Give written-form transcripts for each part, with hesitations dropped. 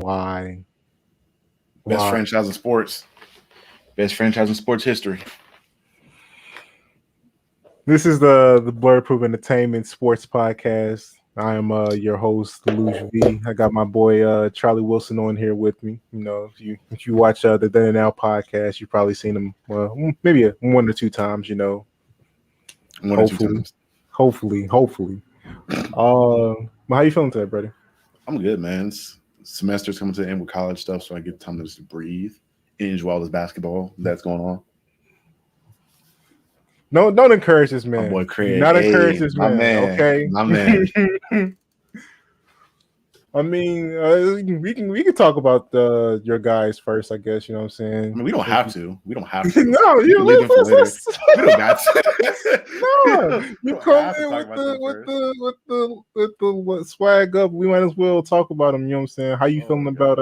Why? Best franchise in sports. Best franchise in sports history. This is the Blurproof Entertainment Sports Podcast. I am your host, Deluge V. I got my boy Charlie Wilson on here with me. You know, if you watch the Then and Now podcast, you've probably seen him maybe one or two times. You know, One or two times. Hopefully. How you feeling today, buddy? I'm good, man. Semester's coming to the end with college stuff, so I get time to just breathe and enjoy all this basketball that's going on. No, don't encourage this man. My boy Craig. Not encourage this man. Okay, my man. I mean, we can talk about your guys first, I guess. You know what I'm saying? I mean, we don't have to. We don't have to. No, you leave him for later. We don't got to. No, you come in with the swag up. We might as well talk about him. You know what I'm saying? How you feeling about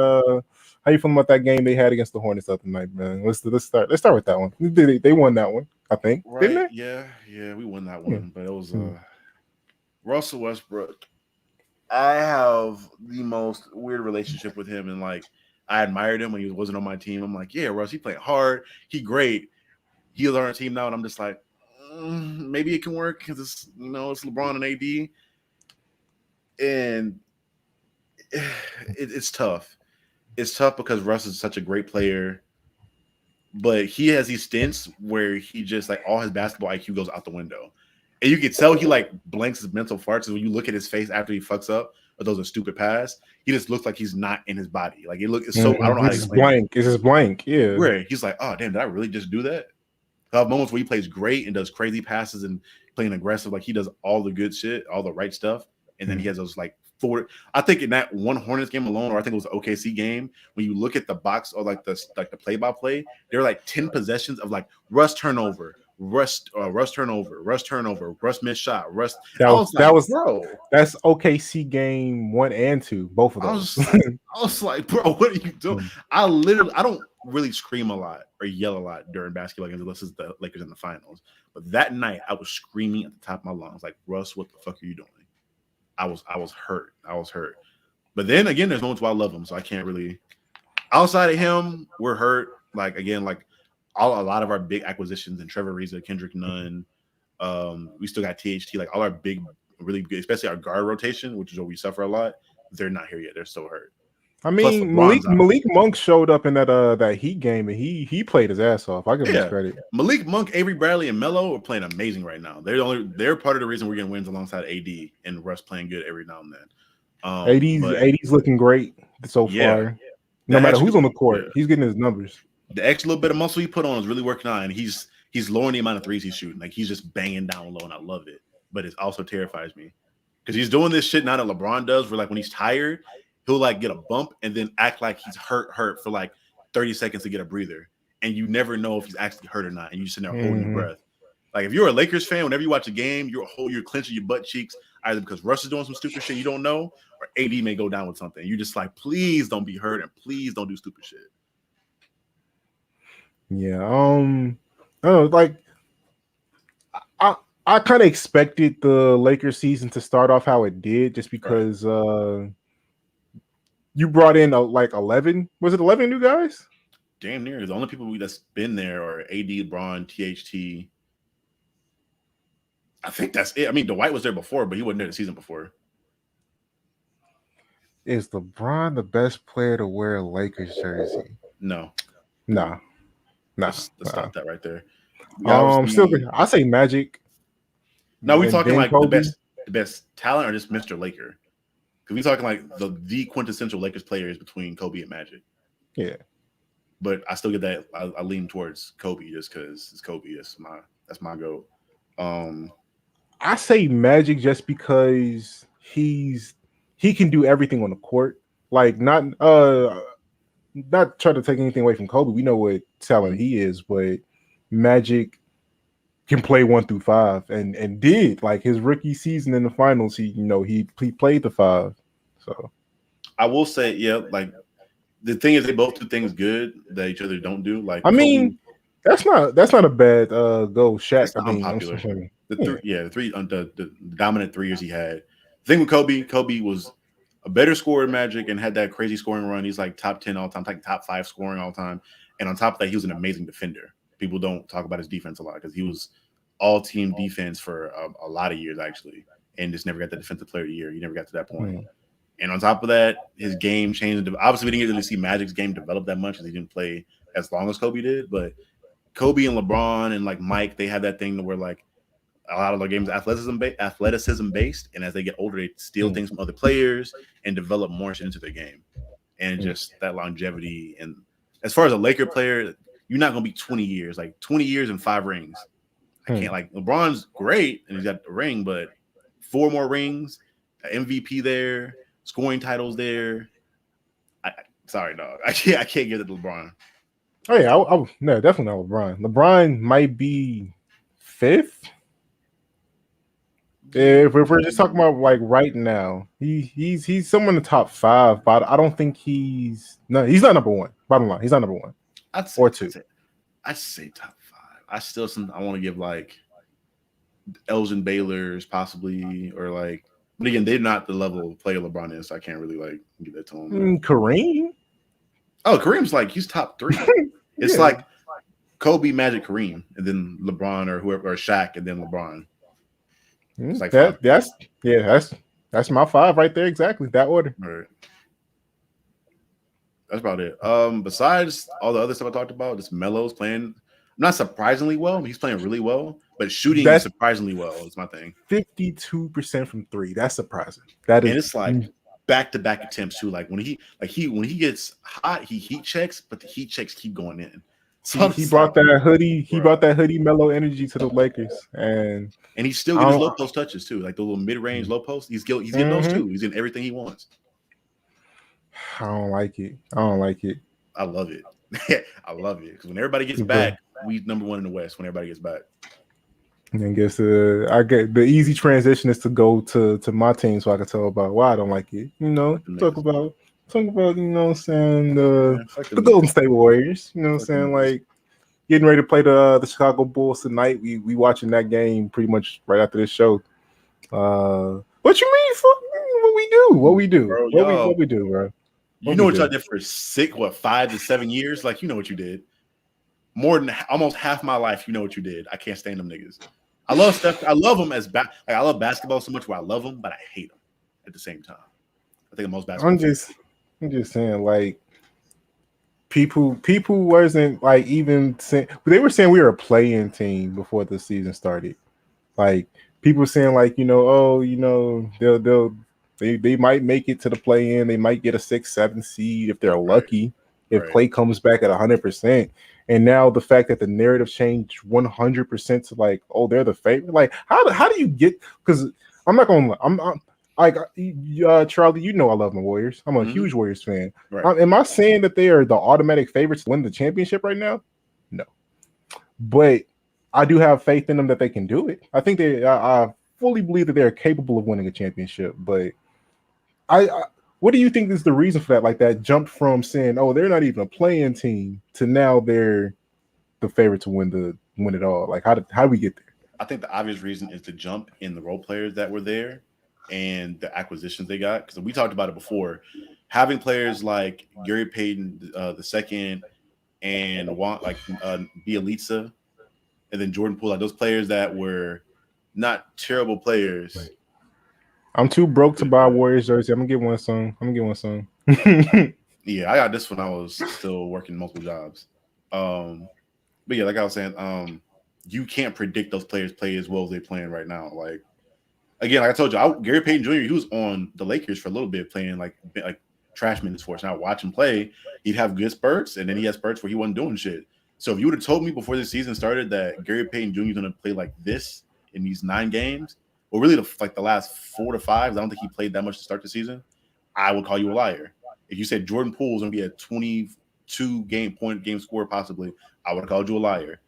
that game they had against the Hornets the other night, man? Let's start. Let's start with that one. They won that one, I think. Right? Didn't they? Yeah, we won that one, but it was Russell Westbrook. I have the most weird relationship with him, and like I admired him when he wasn't on my team. I'm like, yeah, Russ, he playing hard, he great. He's on our team now, and I'm just like, maybe it can work because it's it's LeBron and AD, and it's tough. It's tough because Russ is such a great player, but he has these stints where he just like all his basketball IQ goes out the window. And you can tell he like blanks his mental farts. And when you look at his face after he fucks up, or those are stupid pass, he just looks like he's not in his body. Like it's so I don't know how to explain blank. It's just blank. Yeah. Where he's like, oh damn, did I really just do that? I have moments where he plays great and does crazy passes and playing aggressive, like he does all the good shit, all the right stuff, and then he has those like forward. I think in that one Hornets game alone, or I think it was the OKC game, when you look at the box or like the play-by-play, there are like 10 possessions of like Russ turnover. Russ turnover, Russ missed shot, Russ. That's OKC game 1 and 2, both of those. I was like, bro, what are you doing? I don't really scream a lot or yell a lot during basketball games unless it's the Lakers in the finals. But that night, I was screaming at the top of my lungs, like, Russ, what the fuck are you doing? I was hurt. But then again, there's moments where I love him, so I can't really. Outside of him, we're hurt. Like again, like. A lot of our big acquisitions and Trevor Ariza, Kendrick Nunn, we still got THT, like all our big, really good, especially our guard rotation, which is where we suffer a lot. They're not here yet. They're still hurt. I mean, Malik Monk showed up in that Heat game and he played his ass off. I give him credit. Malik Monk, Avery Bradley, and Melo are playing amazing right now. They're part of the reason we're getting wins alongside AD and Russ playing good every now and then. AD's looking great so far. Yeah. No matter who's on the court, he's getting his numbers. The extra little bit of muscle he put on is really working on, and he's lowering the amount of threes he's shooting. Like he's just banging down low, and I love it. But it also terrifies me because he's doing this shit now that LeBron does, where like when he's tired, he'll like get a bump and then act like he's hurt for like 30 seconds to get a breather, and you never know if he's actually hurt or not, and you just sitting there holding your breath. Like if you're a Lakers fan, whenever you watch a game, you're clenching your butt cheeks either because Russ is doing some stupid shit you don't know, or AD may go down with something. You're just like, please don't be hurt and please don't do stupid shit. Yeah, I don't know, like I kind of expected the Lakers season to start off how it did, just because you brought in like 11. Was it 11 new guys? Damn near. The only people that's been there are AD, LeBron, THT. I think that's it. I mean, Dwight was there before, but he wasn't there the season before. Is LeBron the best player to wear a Lakers jersey? No. Nah. Let's stop that right there. I say Magic. No, we talking like the best talent or just Mr. Laker? Because we talking like the quintessential Lakers players between Kobe and Magic. Yeah, but I still get that. I lean towards Kobe just because it's Kobe. That's my goat. I say Magic just because he can do everything on the court. Like not try to take anything away from Kobe. We know what talent he is, but Magic can play 1 through 5 and did like his rookie season in the finals. He played the 5. So I will say, yeah, like the thing is they both do things good that each other don't do. Like Kobe, that's not a bad go. Shaq, unpopular. The three, the dominant 3 years he had. The thing with Kobe was a better scorer than Magic and had that crazy scoring run. He's like top 10 all time, like top 5 scoring all time. And on top of that, he was an amazing defender. People don't talk about his defense a lot because he was all team defense for a lot of years actually, and just never got the defensive player of the year. He never got to that point. And on top of that, his game changed. Obviously, we didn't really see Magic's game develop that much because he didn't play as long as Kobe did. But Kobe and LeBron and like Mike, they had that thing where like a lot of their games athleticism based, and as they get older, they steal things from other players and develop more shit into their game, and just that longevity. And as far as a Laker player, you're not gonna be 20 years, like 20 years and 5 rings. I can't like LeBron's great and he's got the ring, but 4 more rings, MVP there, scoring titles there. Sorry, dog. I can't give it to LeBron. Oh yeah, no, definitely not LeBron. LeBron might be 5th. If we're just talking about like right now, he's somewhere in the top 5, but I don't think he's not number 1. Bottom line, he's not number 1 or 2. I'd say top 5. I want to give like Elgin Baylor's possibly, or like, but again, they're not the level of player LeBron is, so I can't really like give that to him. Kareem? Oh, Kareem's like he's top 3. It's like Kobe, Magic, Kareem, and then LeBron or whoever, or Shaq, and then LeBron. It's like that's my 5 right there, exactly that order. All right. That's about it. Besides all the other stuff I talked about, just Melo's playing not surprisingly well. He's playing really well, but shooting surprisingly well is my thing. 52% from 3. That's surprising. That is, and it's like back-to-back attempts too. Like when he gets hot, he heat checks, but the heat checks keep going in. So he brought that hoodie. He brought that hoodie Melo energy to the Lakers, and he's still getting his low post touches too, like the little mid-range low post. He's getting those too. He's in everything he wants. I don't like it. I love it. I love it because when everybody gets back, we number 1 in the West. When everybody gets back, and I guess I get the easy transition is to go to my team so I can tell about why I don't like it. Talk about what I'm saying, the Golden State Warriors. You know what I'm saying, like getting ready to play the Chicago Bulls tonight. We watching that game pretty much right after this show. What you mean? What we do, bro, what we do, bro? You know what y'all did for 5 to 7 years? Like, you know what you did. More than almost half my life, you know what you did. I can't stand them niggas. I love Steph. I love them I love basketball so much where I love them, but I hate them at the same time. I think most basketball. I'm just saying, like, people wasn't like even saying, they were saying we were a play-in team before the season started. Like, people were saying, like, they might make it to the play-in. They might get a 6-7 seed if they're lucky. If Clay comes back at 100%. And now the fact that the narrative changed 100% to like, oh, they're the favorite. Like, how do you get? Because I'm not gonna. I'm like Charlie. You know I love my Warriors. I'm a huge Warriors fan. Right. Am I saying that they are the automatic favorites to win the championship right now? No, but I do have faith in them that they can do it. I think I fully believe that they are capable of winning a championship. But what do you think is the reason for that? Like that jump from saying, "Oh, they're not even a play-in team," to now they're the favorite to win it all. Like, how did we get there? I think the obvious reason is the jump in the role players that were there and the acquisitions they got. Because we talked about it before, having players like Gary Payton the second and Bielitsa, and then Jordan Poole, like those players that were not terrible players. Right. I'm too broke to buy a Warriors jersey. I'm gonna get one soon. Yeah, I got this when I was still working multiple jobs. But yeah, like I was saying, you can't predict those players play as well as they're playing right now. Like, again, like I told you, Gary Payton Jr., he was on the Lakers for a little bit playing like trash minutes for us. And I watch him play, he'd have good spurts, and then he had spurts where he wasn't doing shit. So if you would have told me before the season started that Gary Payton Jr. is going to play like this in these 9 games, or really the last 4 to 5, I don't think he played that much to start the season, I would call you a liar. If you said Jordan Poole is going to be a 22 game scorer possibly, I would have called you a liar.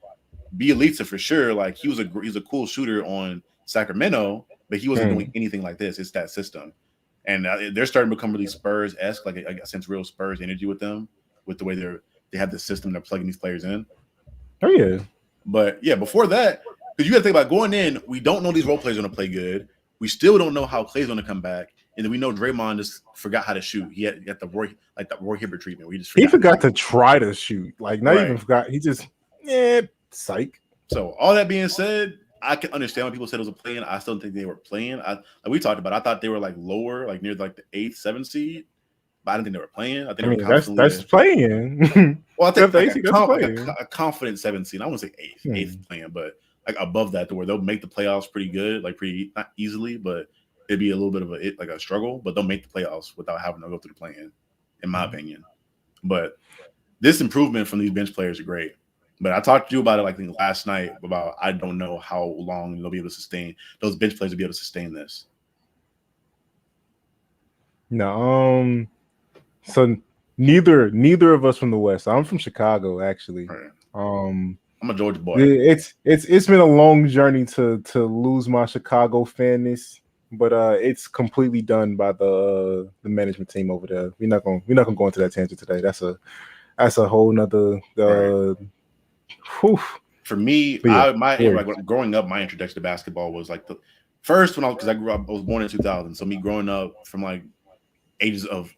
Bielitsa for sure, like he's a cool shooter on Sacramento, but he wasn't doing anything like this. It's that system, and they're starting to become really Spurs-esque. Like I sense real Spurs energy with them, with the way they have the system they're plugging these players in. Oh yeah, but yeah, before that, because you got to think about going in, we don't know these role players are going to play good. We still don't know how Clay's going to come back, And then we know Draymond just forgot how to shoot. He had the Roy Hibbert treatment where he just forgot to try to shoot. Like not even forgot. He just psych. So all that being said, I can understand when people said it was a play-in. I still think they were playing. Like we talked about, I thought they were like lower, like near like the 8th, 7th seed. But I didn't think they were playing. I think that's playing. Well, I think a confident 7th seed. I won't say 8th playing, but like above that to where they'll make the playoffs pretty good, like pretty not easily, but it'd be a little bit of a struggle. But they'll make the playoffs without having to go through the play-in, in my opinion. But this improvement from these bench players are great. But I talked to you about it like last night about I don't know how long they'll be able to sustain those bench players will be able to sustain this. No, so neither of us from the West. I'm from Chicago, actually. Right. I'm a Georgia boy. It's been a long journey to lose my Chicago fanness, but it's completely done by the management team over there. We're not gonna go into that tangent today. That's a whole nother. For me, growing up, my introduction to basketball was like the first when I was born in 2000. So me growing up from like ages of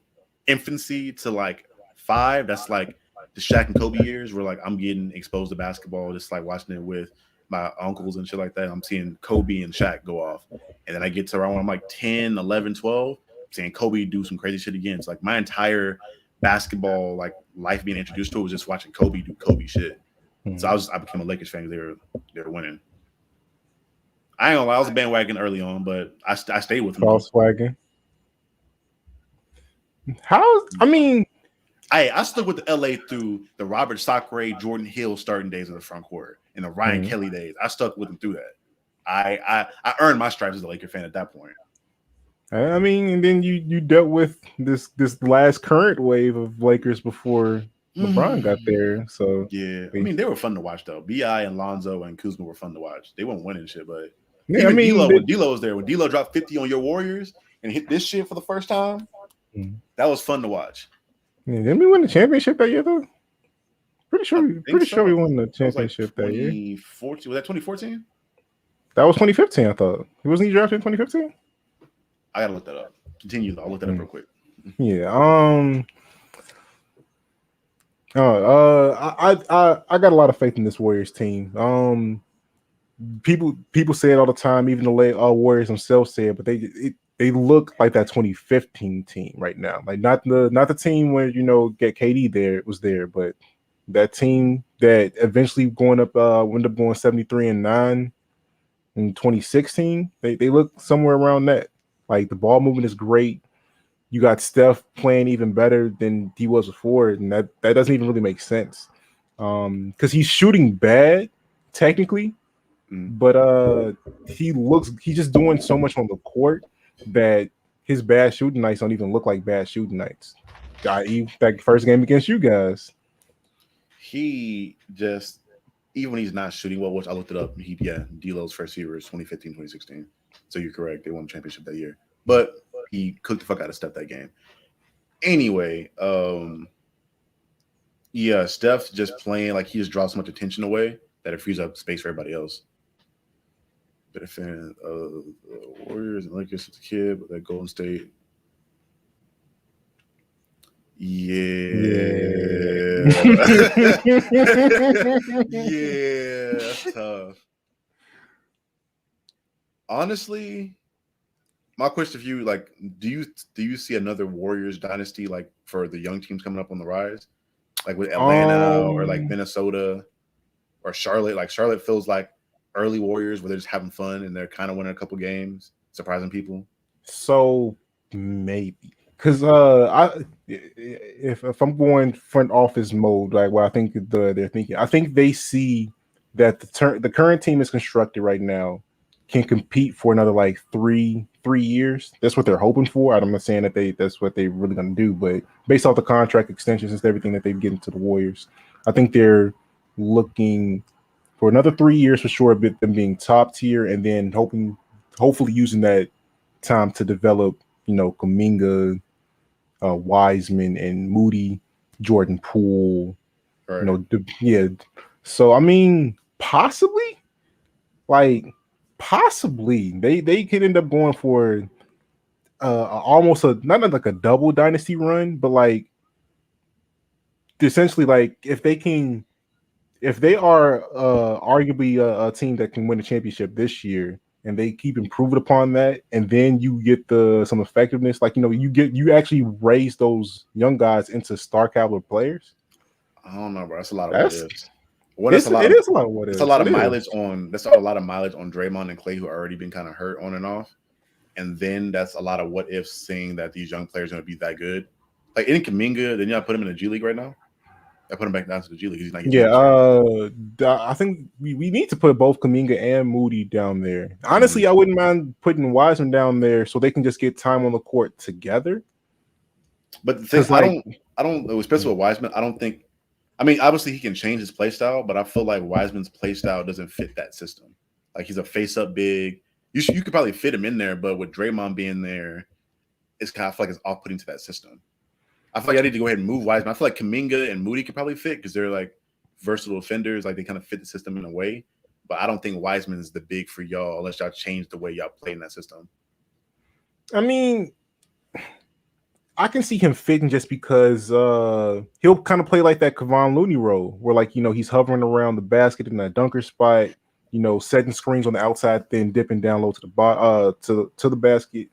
infancy to like 5, that's like the Shaq and Kobe years where like I'm getting exposed to basketball, just like watching it with my uncles and shit like that. I'm seeing Kobe and Shaq go off. And then I get to around when I'm like 10, 11, 12, seeing Kobe do some crazy shit again. It's like my entire basketball like life being introduced to it was just watching Kobe do Kobe shit. So I became a Lakers fan because they were winning. I ain't gonna lie, I was a bandwagon early on, but I stayed with them. False wagon. I stuck with the LA through the Robert Sacre, Jordan Hill starting days of the front court and the Ryan Kelly days. I stuck with them through that. I earned my stripes as a Laker fan at that point. I mean, and then you dealt with this last current wave of Lakers before LeBron got there. So yeah, I mean they were fun to watch though. B.A.E and Lonzo and Kuzma were fun to watch. They weren't winning shit, but yeah, even when D'Lo was there, when D'Lo dropped 50 on your Warriors and hit this shit for the first time, that was fun to watch. Yeah, didn't we win the championship that year though? Pretty sure we won the championship that year. 2014 was that 2014? That was 2015. I thought wasn't he drafted in 2015? I gotta look that up. Continue. I'll look that up real quick. Yeah. I got a lot of faith in this Warriors team. People say it all the time. Even the Warriors themselves say it, but they look like that 2015 team right now. Like not the team where get KD there. It was there, but that team that eventually wound up going 73-9 in 2016. They look somewhere around that. Like the ball movement is great. You got Steph playing even better than he was before, and that doesn't even really make sense. Because he's shooting bad technically, but he's just doing so much on the court that his bad shooting nights don't even look like bad shooting nights. I.e., that first game against you guys. He just, even when he's not shooting well, which I looked it up, D'Lo's first year was 2015, 2016. So you're correct. They won the championship that year. But he cooked the fuck out of Steph that game. Anyway, Steph just playing like he just draws so much attention away that it frees up space for everybody else. Been a fan of the Warriors and Lakers since a kid, but that Golden State. Yeah. That's tough. Honestly, my question for you, like, do you see another Warriors dynasty like for the young teams coming up on the rise? Like with Atlanta or like Minnesota or Charlotte? Like Charlotte feels like early Warriors where they're just having fun and they're kind of winning a couple games, surprising people. So maybe. Because if I'm going front office mode, like what I think they're thinking, I think they see that the current team is constructed right now can compete for another like three years. That's what they're hoping for. I'm not saying that that's what they're really going to do, but based off the contract extensions and everything that they've given to the Warriors, I think they're looking for another 3 years for sure, but them being top tier, and then hopefully using that time to develop, Kuminga, Wiseman, and Moody, Jordan Poole. Right. So I mean, possibly they could end up going for almost not like a double dynasty run, but like essentially like if they are arguably a team that can win a championship this year and they keep improving upon that, and then you get some effectiveness, like you actually raise those young guys into star caliber players. I don't know, bro. That's a lot of what ifs. Well, It is a lot of what ifs. That's a lot of mileage on. That's a lot of mileage on Draymond and Clay, who already been kind of hurt on and off. And then that's a lot of what ifs, saying that these young players are going to be that good. Like in Kuminga, then you put him in the G League right now. I put him back down to the G League. He's not getting I think we need to put both Kuminga and Moody down there. Honestly, I wouldn't mind putting Wiseman down there so they can just get time on the court together. But the thing, I don't, especially with Wiseman, I don't think. I mean, obviously he can change his play style, but I feel like Wiseman's play style doesn't fit that system. Like he's a face-up big. You could probably fit him in there, but with Draymond being there, it's kind of feel like it's off-putting to that system. I feel like I need to go ahead and move Wiseman. I feel like Kuminga and Moody could probably fit because they're like versatile defenders. Like they kind of fit the system in a way. But I don't think Wiseman is the big for y'all unless y'all change the way y'all play in that system. I mean, I can see him fitting just because he'll kind of play like that Kevon Looney role where like, he's hovering around the basket in that dunker spot, setting screens on the outside, then dipping down low to the to the basket.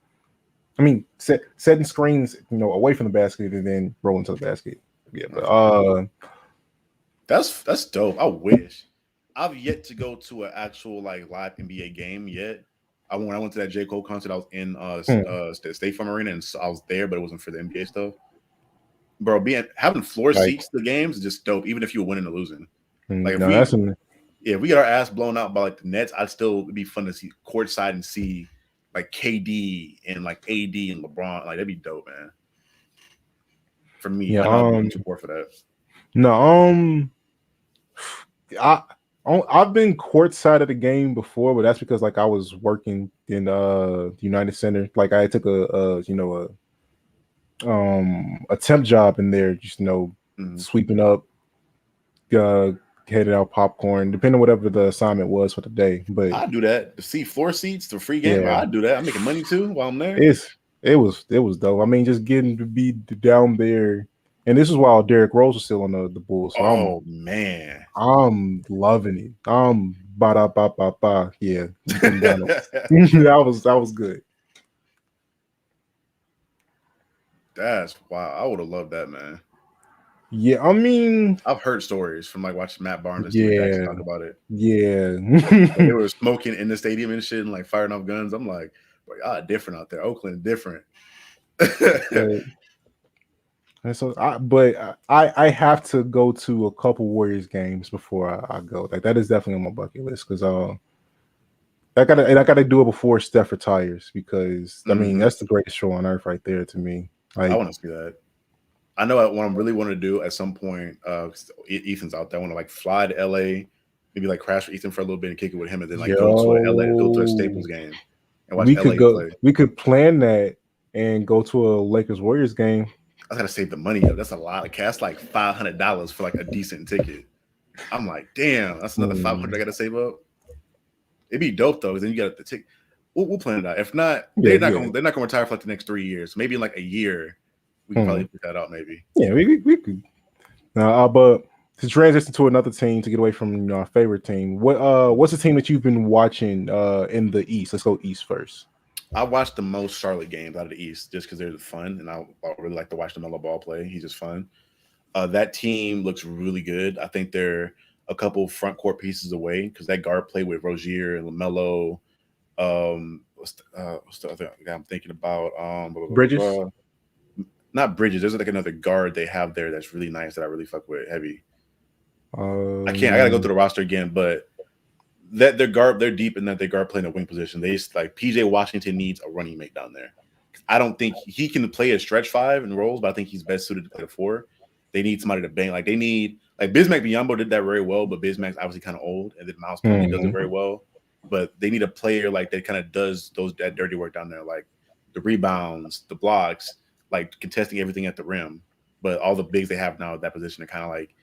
I mean, setting screens, away from the basket and then rolling to the basket. Yeah, but that's dope. I wish. I've yet to go to an actual like live NBA game yet. When I went to that J. Cole concert, I was in State Farm Arena, and I was there, but it wasn't for the NBA stuff. Bro, having floor seats to the games is just dope, even if you were winning or losing. Like if we get our ass blown out by like the Nets, I'd still be fun to see courtside and see like KD and like AD and LeBron. Like that'd be dope, man. For me, yeah, I'm too poor for that. No, I've been courtside at a game before, but that's because like I was working in the United Center. Like I took a temp job in there, just sweeping up, headed out popcorn, depending on whatever the assignment was for the day. But I'd do that. To see floor seats, the free game, I'd do that. I'm making money too while I'm there. It was dope. I mean, just getting to be down there. And this is while Derrick Rose was still on the Bulls. So man, I'm loving it. Yeah, that was good. That's wow. I would have loved that, man. Yeah, I mean, I've heard stories from like watching Matt Barnes and Steve Jackson talk about it. Yeah, they were smoking in the stadium and shit, and like firing off guns. I'm like, different out there. Oakland, different. And so, I have to go to a couple Warriors games before I go. Like that is definitely on my bucket list because I gotta do it before Steph retires because I mean that's the greatest show on earth right there to me. Like, I want to see that. I know what I really want to do at some point. Ethan's out there. I want to like fly to LA, maybe like crash with Ethan for a little bit and kick it with him, and then like go to a Staples game and watch LA play. We could plan that and go to a Lakers Warriors game. I gotta save the money up. That's a lot of cash. Like $500 for like a decent ticket. I'm like, damn, that's another $500 I gotta save up. It'd be dope though, because then you got the ticket. We'll plan it out. If not, they're not gonna retire for like the next 3 years. Maybe in like a year, we can probably put that out. Maybe. Yeah, we could. But to transition to another team to get away from our favorite team, what's the team that you've been watching in the East? Let's go East first. I watched the most Charlotte games out of the East just because they're fun, and I really like to watch LaMelo Ball play. He's just fun. That team looks really good. I think they're a couple front court pieces away because that guard play with Rozier and LaMelo. What's the other guy I'm thinking about? Bridges? Not Bridges. There's like another guard they have there that's really nice that I really fuck with heavy. I gotta go through the roster again, but that they're deep in that they guard playing a wing position. They just, like PJ Washington needs a running mate down there. I don't think he can play a stretch five and rolls, but I think he's best suited to play the four. They need somebody to bang. Like they need Bismack Biyombo did that very well, but Bismack's obviously kind of old, and then Miles Turner does it very well. But they need a player like that kind of does that dirty work down there, like the rebounds, the blocks, like contesting everything at the rim. But all the bigs they have now at that position are kind of like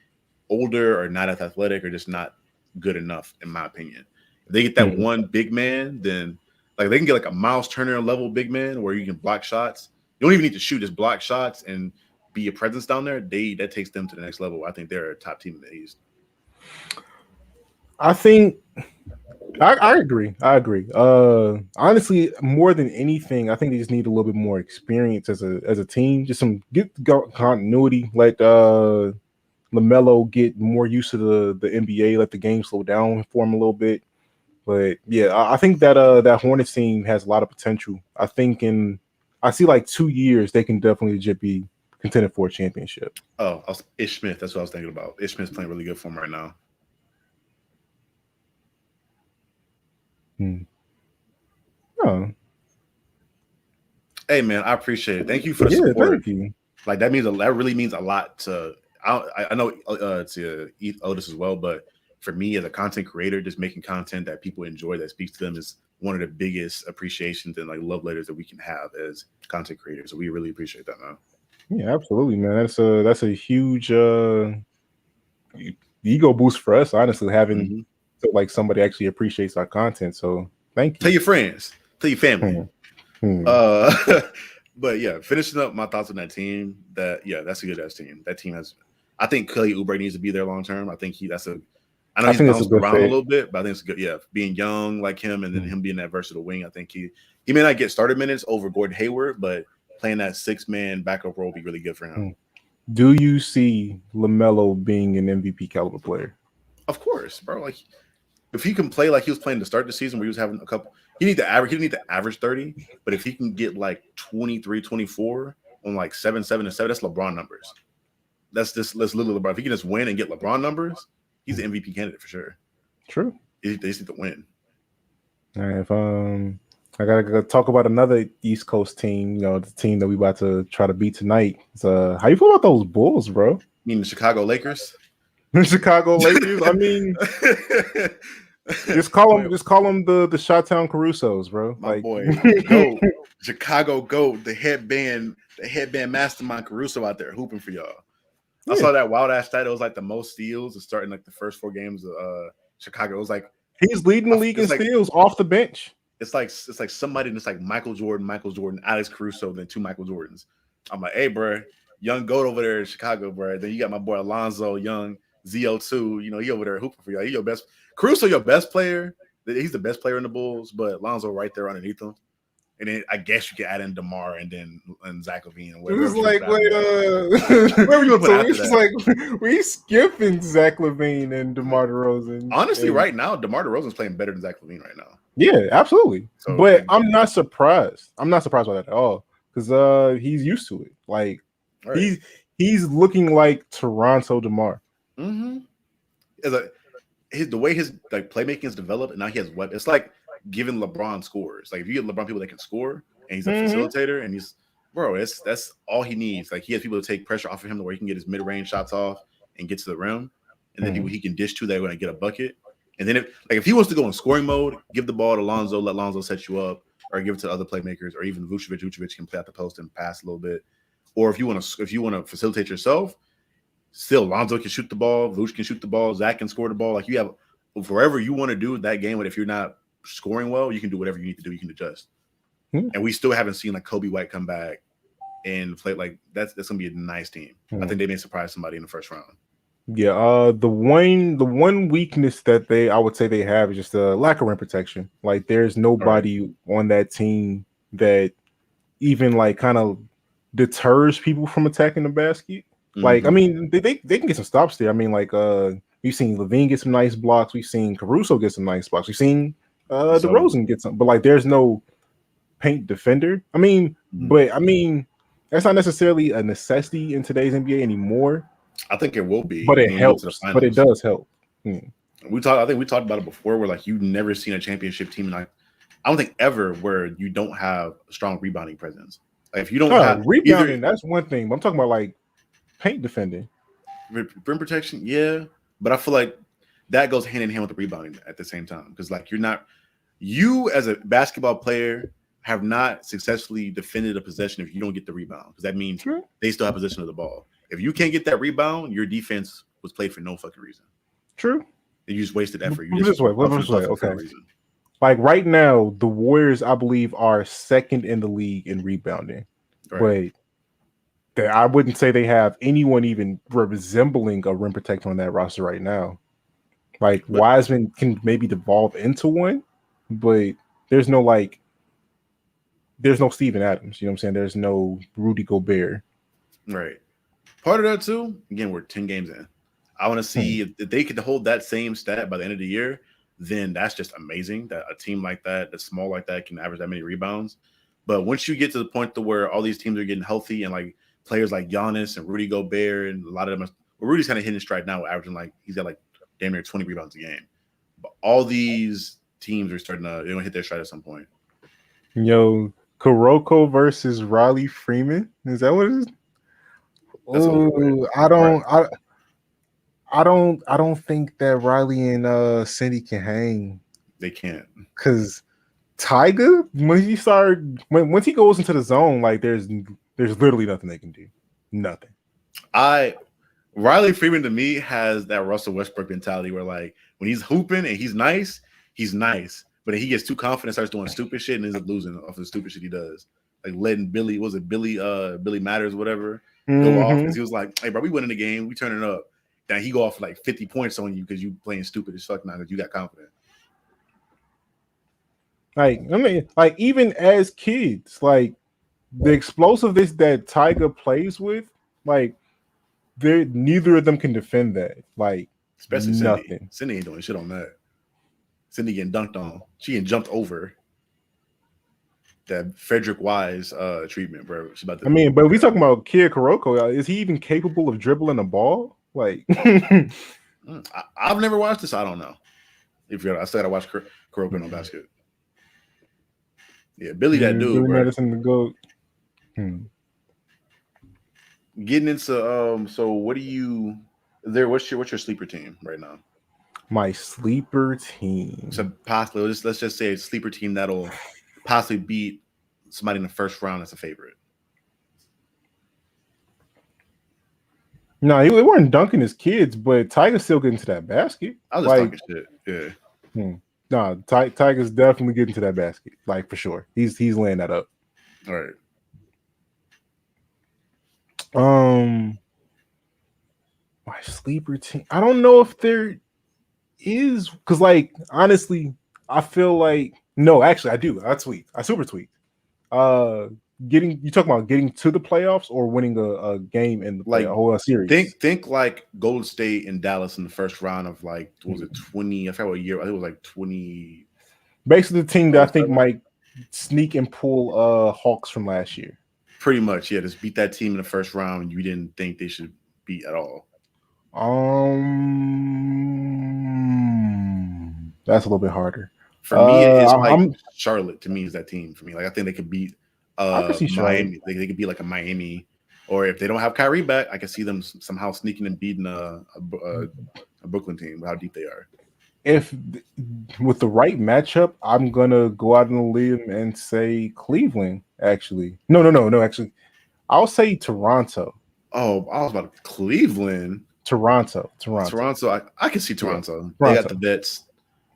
older or not as athletic or just not good enough, in my opinion. If they get that one big man, then Like they can get like a Miles Turner level big man where you can block shots. You don't even need to shoot, just block shots and be a presence down there. That takes them to the next level. I think they're a top team in the East. I think I agree. Honestly, more than anything, I think they just need a little bit more experience as a team. Just some get continuity. Let LaMelo get more used to the NBA. Let the game slow down for him a little bit. But yeah, I think that that Hornets team has a lot of potential. I think I see like 2 years they can definitely legit be contended for a championship. Oh, Ish Smith. That's what I was thinking about. Ish Smith's playing really good for him right now. Oh. Hey man, I appreciate it. Thank you for the support. Thank you. Like that really means a lot to. I know to Otis as well, but for me as a content creator, just making content that people enjoy that speaks to them is one of the biggest appreciations and like love letters that we can have as content creators. So we really appreciate that, man. Yeah, absolutely, man. That's a huge ego boost for us, honestly, having like somebody actually appreciates our content. So thank you. Tell your friends, tell your family. But yeah, finishing up my thoughts on that team. That's a good ass team. That team has. I think Kelly Oubre needs to be there long term. I think I know he's bounced around a little bit, but I think it's good. Yeah, being young like him and then him being that versatile wing, I think he may not get started minutes over Gordon Hayward, but playing that 6-man backup role will be really good for him. Do you see LaMelo being an MVP caliber player? Of course, bro. Like if he can play like he was playing to start the season where he was having a couple, he didn't need to average 30, but if he can get like 23, 24 on like 7, 7, and 7, that's LeBron numbers. That's literally LeBron. If he can just win and get LeBron numbers, he's an MVP candidate for sure. True. They just need to win. All right, if I gotta talk about another East Coast team, the team that we about to try to beat tonight. So how you feel about those Bulls, bro? You mean the Chicago Lakers? The Chicago Lakers? I mean, just call them the Chi-Town Carusos, bro. My boy, go Chicago, go the headband mastermind Caruso out there hooping for y'all. I saw that wild ass stat. It was like the most steals to start in like the first 4 games of Chicago. It was like he's leading the league in steals off the bench. It's like somebody that's like Michael Jordan, Alex Caruso, then 2 Michael Jordans. I'm like, hey, bro, young goat over there in Chicago, bro. Then you got my boy Alonzo, young ZO2. He over there hooping for y'all. He your best. Caruso, your best player. He's the best player in the Bulls, but Alonzo right there underneath him. And then I guess you could add in DeMar and Zach LaVine and whatever. It was like, wherever you want to like we skipping Zach LaVine and DeMar DeRozan. Honestly, right now, DeMar DeRozan's playing better than Zach LaVine right now. Yeah, absolutely. So, but I'm not surprised. I'm not surprised by that at all because he's used to it. Like he's looking like Toronto DeMar. Mm-hmm. The way his like playmaking is developed, and now he has weapons. It's like giving LeBron scores. Like if you get LeBron people that can score, and he's a facilitator, and that's all he needs. Like he has people to take pressure off of him to where he can get his mid-range shots off and get to the rim, and then people he can dish to that are going to get a bucket. And then if he wants to go in scoring mode, give the ball to Lonzo, let Lonzo set you up, or give it to other playmakers, or even Vucevic. Vucevic can play out the post and pass a little bit. Or if you want to facilitate yourself, still Lonzo can shoot the ball, Vuce can shoot the ball, Zach can score the ball. Like you have wherever you want to do that game. But if you're not scoring well, you can do whatever you need to do. You can adjust. And we still haven't seen like Kobe White come back and play like that's gonna be a nice team. I think they may surprise somebody in the first round. Yeah, the one weakness that I would say they have is just a lack of rim protection. Like there's nobody on that team that even like kind of deters people from attacking the basket. Like I mean, they can get some stops there. I mean, like we've seen LaVine get some nice blocks. We've seen Caruso get some nice blocks. We've seen DeRozan get some, but like there's no paint defender. I mean, but I mean that's not necessarily a necessity in today's NBA anymore. I think it will be, but it helps. But it does help. I think we talked about it before. Where like you've never seen a championship team, like I don't think ever where you don't have a strong rebounding presence. Like if you don't have rebounding, that's one thing. But I'm talking about like paint defending, rim protection. Yeah, but I feel like that goes hand in hand with the rebounding at the same time because like you as a basketball player have not successfully defended a possession if you don't get the rebound because that means they still have possession of the ball. If you can't get that rebound, your defense was played for no fucking reason. True. You just wasted effort. Okay. like right now, the Warriors, I believe, are second in the league in rebounding, but I wouldn't say they have anyone even resembling a rim protector on that roster right now. Like Wiseman can maybe devolve into one, but there's no Steven Adams. You know what I'm saying? There's no Rudy Gobert. Right. Part of that too. Again, we're 10 games in. I want to see if they could hold that same stat by the end of the year. Then that's just amazing that a team like that, that's small like that, can average that many rebounds. But once you get to the point to where all these teams are getting healthy and like players like Giannis and Rudy Gobert and a lot of them, Rudy's kind of hitting stride now, averaging like he's got like damn near 20 rebounds a game. But all these teams are starting to they're gonna hit their stride at some point. Yo, Kuroko versus Riley Freeman. Is that what it is? Oh, I don't think that Riley and Cindy can hang. They can't. Because Tyga, once he goes into the zone, like there's literally nothing they can do. Nothing. Riley Freeman to me has that Russell Westbrook mentality where like when he's hooping and he's nice. But he gets too confident, starts doing stupid shit, and ends up losing off of the stupid shit he does. Like letting Billy Matters, whatever, go off because he was like, "Hey, bro, we winning the game, we turning up." Then he go off like 50 points on you because you playing stupid as fuck now because you got confident. Like I mean, like even as kids, like the explosiveness that Tyga plays with, like neither of them can defend that. Like especially nothing. Cindy ain't doing shit on that. Cindy getting dunked on. She getting jumped over. That Frederick Wise treatment, bro. But we talking about Kid Kuroko. Is he even capable of dribbling a ball? Like, I've never watched this. I don't know. I said I watched Kuroko on basket. Yeah, Billy, that dude. Billy Madison, the GOAT. Getting into so what do you there? What's your sleeper team right now? My sleeper team. So possibly let's just say a sleeper team that'll possibly beat somebody in the first round as a favorite. No, he weren't dunking his kids, but Tyga's still getting to that basket. I was just talking shit. Yeah. No, Tyga's definitely getting to that basket, like for sure. He's laying that up. All right. My sleeper team. I don't know if there is because, like, honestly, I feel like no. Actually, I do. I super tweet. You talking about getting to the playoffs or winning a game in the a whole series? Think like Golden State and Dallas in the first round of like was it 20? I forgot what year. I think it was like 20. Basically, the team that I think might sneak and pull Hawks from last year. Pretty much, yeah. Just beat that team in the first round you didn't think they should beat at all. That's a little bit harder. For me, it's like Charlotte. To me, is that team for me. Like I think they could beat Miami. They could be like a Miami, or if they don't have Kyrie back, I can see them somehow sneaking and beating a Brooklyn team. How deep they are. If with the right matchup, I'm gonna go out on a limb and say Cleveland. Actually, no. Actually, I'll say Toronto. Oh, I was about Cleveland. Toronto. I can see Toronto. They got the vets,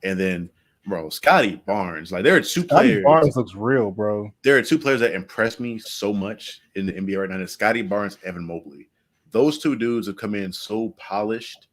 and then bro, Scotty Barnes. Like there are two players. Barnes looks real, bro. There are two players that impress me so much in the NBA right now. It's Scotty Barnes, Evan Mobley. Those two dudes have come in so polished.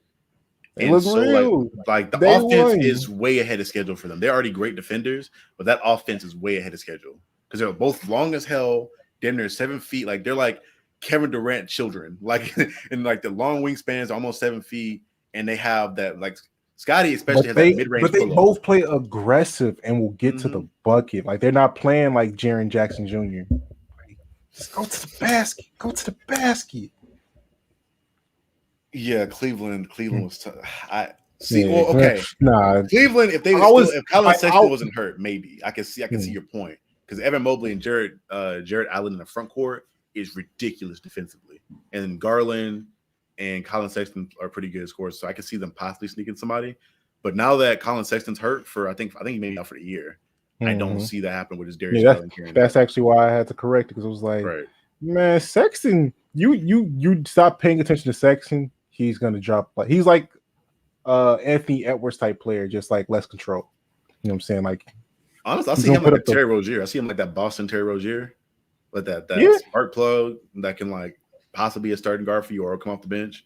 And so like the offense is way ahead of schedule for them. They're already great defenders, but that offense is way ahead of schedule because they're both long as hell. Damn near 7 feet. Like they're like Kevin Durant children. Like and like the long wingspans, almost 7 feet, and they have that like Scotty especially has that mid-range. But they both play aggressive and will get to the bucket. Like they're not playing like Jaren Jackson Jr. Like, just go to the basket. Go to the basket. Yeah, Cleveland was. I see. Yeah, well, okay, Cleveland. If Colin Sexton wasn't hurt, maybe I can see your point because Evan Mobley and Jared Allen in the front court is ridiculous defensively, and Garland and Colin Sexton are pretty good scorers, so I can see them possibly sneaking somebody. But now that Colin Sexton's hurt for, I think he may be out for the year. I don't see that happen with his Darius. Yeah, that's actually why I had to correct it because it was like, man, Sexton, you stop paying attention to Sexton. He's gonna drop. Like he's like Anthony Edwards type player, just like less control. You know what I'm saying? Like Honestly, I see him like a Terry Rozier. I see him like that Boston Terry Rozier, like that spark plug that can like possibly be a starting guard for you or come off the bench.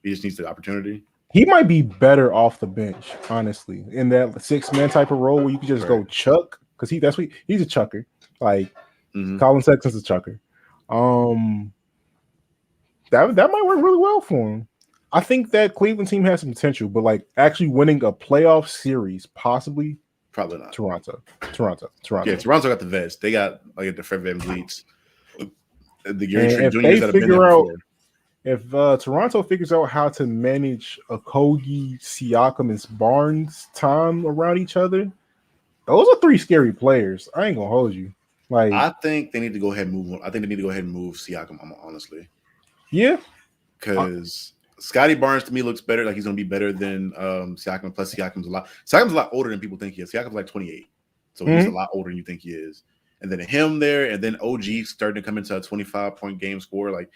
He just needs the opportunity. He might be better off the bench, honestly, in that 6-man type of role where you can just go chuck because he's a chucker. Like Colin Sexton's a chucker. That might work really well for him. I think that Cleveland team has some potential, but like actually winning a playoff series, possibly. Probably not. Toronto. Yeah, Toronto got the vets. They got like the Fred VanVleets. The Gary Trent Juniors that have been there before. If Toronto figures out how to manage Okogie, Siakam, and Barnes' time around each other, those are 3 scary players. I ain't gonna hold you. Like I think they need to go ahead and move. I think they need to go ahead and move Siakam. Honestly, yeah, because Scotty Barnes to me looks better. Like he's gonna be better than Siakam. Plus Siakam's a lot older than people think he is. Siakam's like 28, so he's a lot older than you think he is. And then him there, and then OG starting to come into a 25-point game score. Like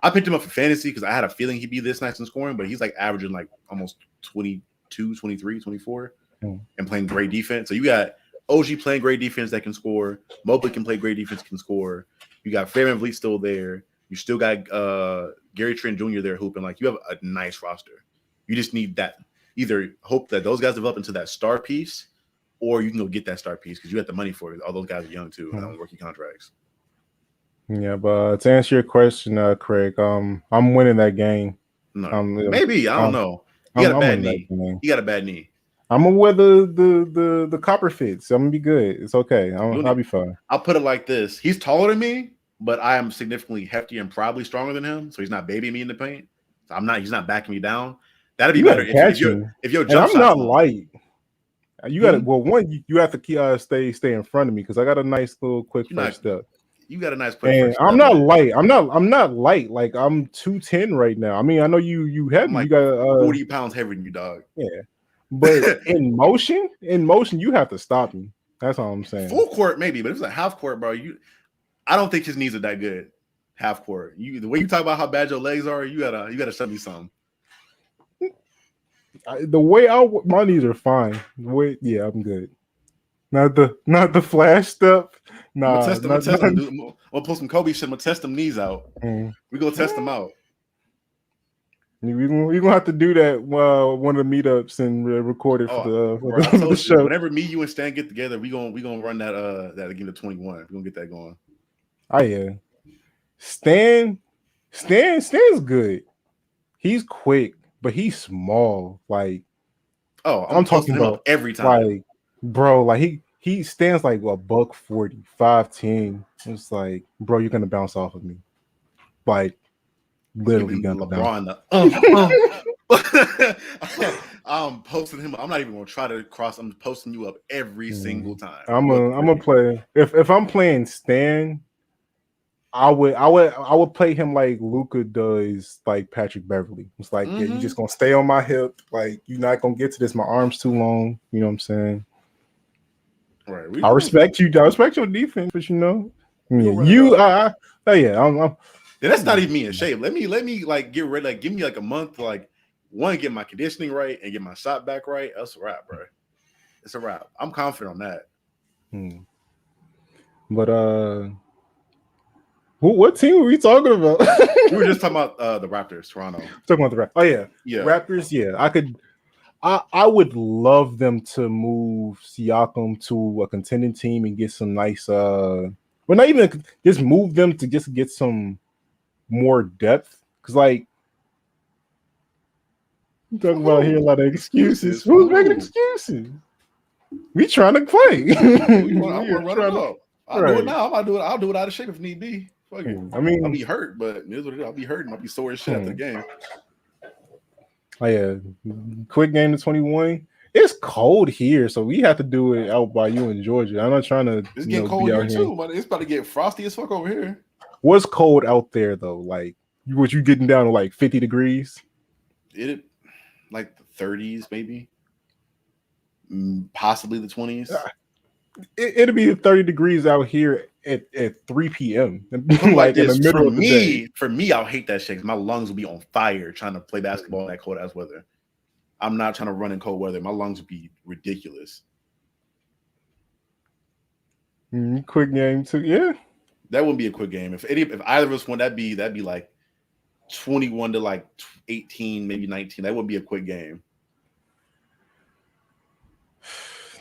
I picked him up for fantasy because I had a feeling he'd be this nice in scoring, but he's like averaging like almost 22, 23, 24 and playing great defense. So you got OG playing great defense that can score. Mobley can play great defense, can score. You got Fred VanVleet still there. You still got Gary Trent Jr. there hooping. Like you have a nice roster. You just need that. Either hope that those guys develop into that star piece, or you can go get that star piece because you have the money for it. All those guys are young too and on rookie contracts. Yeah, but to answer your question, Craig, I'm winning that game. No, maybe I don't know. You got a bad knee. You got a bad knee. I'm gonna wear the copper fits. I'm gonna be good. It's okay. I'll be fine. I'll put it like this: he's taller than me, but I am significantly heftier and probably stronger than him. So he's not babying me in the paint. So he's not backing me down. That'd be better if you're jump. I'm not light. You got to you have to stay in front of me because I got a nice little quick first step. You got a nice quick first step. I'm not light. I'm not light. Like I'm 210 right now. I mean, I know you heavy. Like you got 40 pounds heavier than you, dog. Yeah, but in motion, you have to stop me. That's all I'm saying. Full court maybe, but if it's a half court, bro, I don't think his knees are that good. Half court. The way you talk about how bad your legs are, you gotta show me something. The way my knees are fine. I'm good. Not the flash step. Nah, I'm gonna pull some Kobe shit. I'm gonna test them knees out. We gonna test them out. We're gonna have to do that one of the meetups and record it for the show. Whenever me, you, and Stan get together, we gonna run that again to 21. We're gonna get that going. Oh yeah, Stan's good. He's quick, but he's small. Like I'm talking about every time. Like bro, like he stands like a $140, 5'10". It's like, bro, you're gonna bounce off of me. Like literally gonna LeBron. I'm posting him. I'm not even gonna try to cross. I'm posting you up every single time. I'm gonna play. If I'm playing Stan, I would play him like Luka does, like Patrick Beverly. It's like, yeah, you just gonna stay on my hip. Like you're not gonna get to this. My arm's too long. You know what I'm saying? Right. I respect you. I respect your defense, but I'm that's not even me in shape. Let me like get ready. Like give me like a month to like get my conditioning right and get my shot back right. That's a wrap, bro. It's a wrap. I'm confident on that. But what team were we talking about? We were just talking about the Raptors, Toronto. Talking about the Raptors. Oh yeah. Raptors. Yeah, I would love them to move Siakam to a contending team and get some nice. Well, not even just move them to just get some more depth. Because like you talking about here a lot of excuses. Who's making excuses? We trying to play. I want to run it up. I'll do it now. I'll do it out of shape if need be. Fuck it. I mean, I'll be hurt, but here's what it is. I'll be hurt and I'll be sore as shit after the game. Oh yeah, quick game to 21. It's cold here, so we have to do it out by you in Georgia. I'm not trying to. It's getting cold here too, but it's about to get frosty as fuck over here. What's cold out there though? Like, what you getting down to like 50 degrees? It like the 30s, maybe, possibly the 20s. It'll be 30 degrees out here at 3 p.m. like in the middle of the day. For me, I'll hate that shit. My lungs will be on fire trying to play basketball in that cold ass weather. I'm not trying to run in cold weather. My lungs would be ridiculous. Quick game too. Yeah, that wouldn't be a quick game. If either of us won, that'd be like 21 to like 18, maybe 19. That wouldn't be a quick game.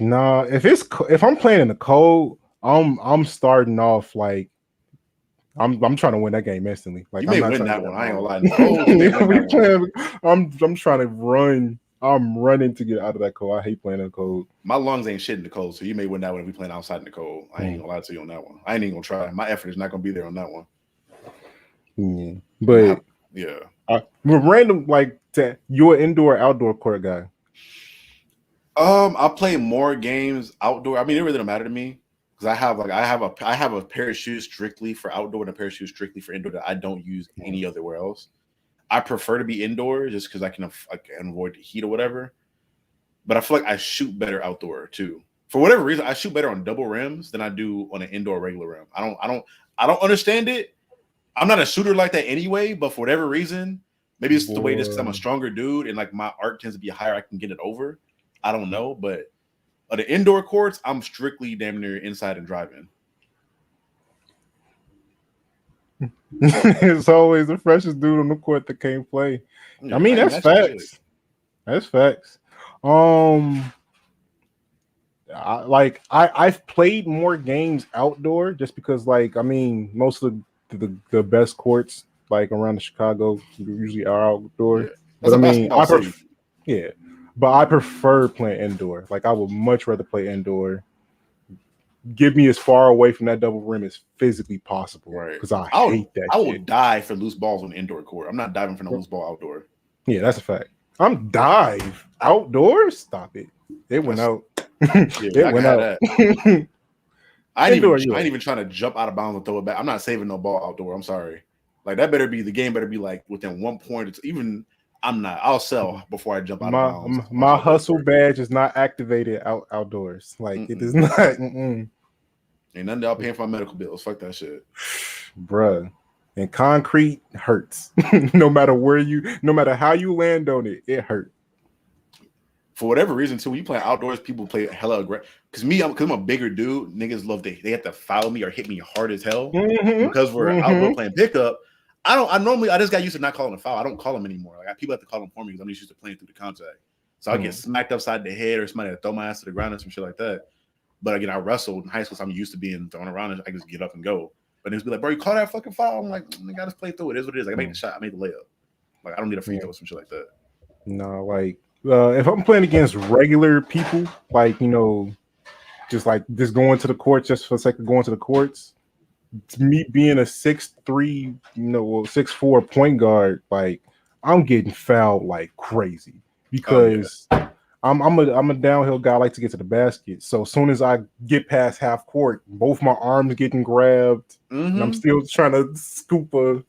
Nah, if I'm playing in the cold, I'm starting off like I'm trying to win that game instantly. Like you I'm may not win trying that to one. I ain't gonna lie. In the cold, you may win that one. I'm trying to run. I'm running to get out of that cold. I hate playing in the cold. My lungs ain't shit in the cold, so you may win that one if we playing outside in the cold. I ain't gonna lie to you on that one. I ain't even gonna try. My effort is not gonna be there on that one. Yeah. But yeah, random like you're an indoor outdoor court guy. I play more games outdoor. I mean, it really don't matter to me because I have a pair of shoes strictly for outdoor and a pair of shoes strictly for indoor that I don't use any otherwhere else. I prefer to be indoor just because I can avoid the heat or whatever. But I feel like I shoot better outdoor too. For whatever reason, I shoot better on double rims than I do on an indoor regular rim. I don't understand it. I'm not a shooter like that anyway, but for whatever reason, maybe it's the way it is because I'm a stronger dude and like my arc tends to be higher. I can get it over. I don't know, but the indoor courts, I'm strictly damn near inside and driving. It's always the freshest dude on the court that can't play. Yeah, I mean, that's facts. That's facts. I've played more games outdoor just because, like, I mean, most of the best courts like around the Chicago usually are outdoor. Yeah. But I mean, but I prefer playing indoor. Like, I would much rather play indoor. Get me as far away from that double rim as physically possible, right? Because I hate that. I will die for loose balls on indoor court. I'm not diving for no loose ball outdoor. Yeah, that's a fact. I'm dive outdoors. Stop it. It went out. It went out. I ain't even trying to jump out of bounds and throw it back. I'm not saving no ball outdoor. I'm sorry. Like that the game better be like within 1 point. It's even. I'm not. I'll sell before I jump out of bounds. My hustle badge is not activated outdoors. Like it is not. Ain't nothing y'all paying for my medical bills. Fuck that shit, bruh. And concrete hurts. No matter how you land on it, it hurts. For whatever reason, too, when you play outdoors, people play hella aggressive. Because I'm a bigger dude. Niggas love they have to foul me or hit me hard as hell because we're outdoor playing pickup. I just got used to not calling a foul. I don't call them anymore. Like people have to call them for me because I'm just used to playing through the contact. So I get smacked upside the head or somebody throw my ass to the ground or some shit like that. But again, I wrestled in high school, so I'm used to being thrown around and I just get up and go. But niggas be like, bro, you call that fucking foul? I'm like, I just play through it. It is what it is. Like, I made the shot, I made the layup. Like, I don't need a free throw or some shit like that. No, like if I'm playing against regular people, like just going to the courts just for the sake of going to the courts. Me being a 6'3", 6'4" point guard, like I'm getting fouled like crazy because I'm a downhill guy. I like to get to the basket. So as soon as I get past half court, both my arms getting grabbed, and I'm still trying to scoop I'm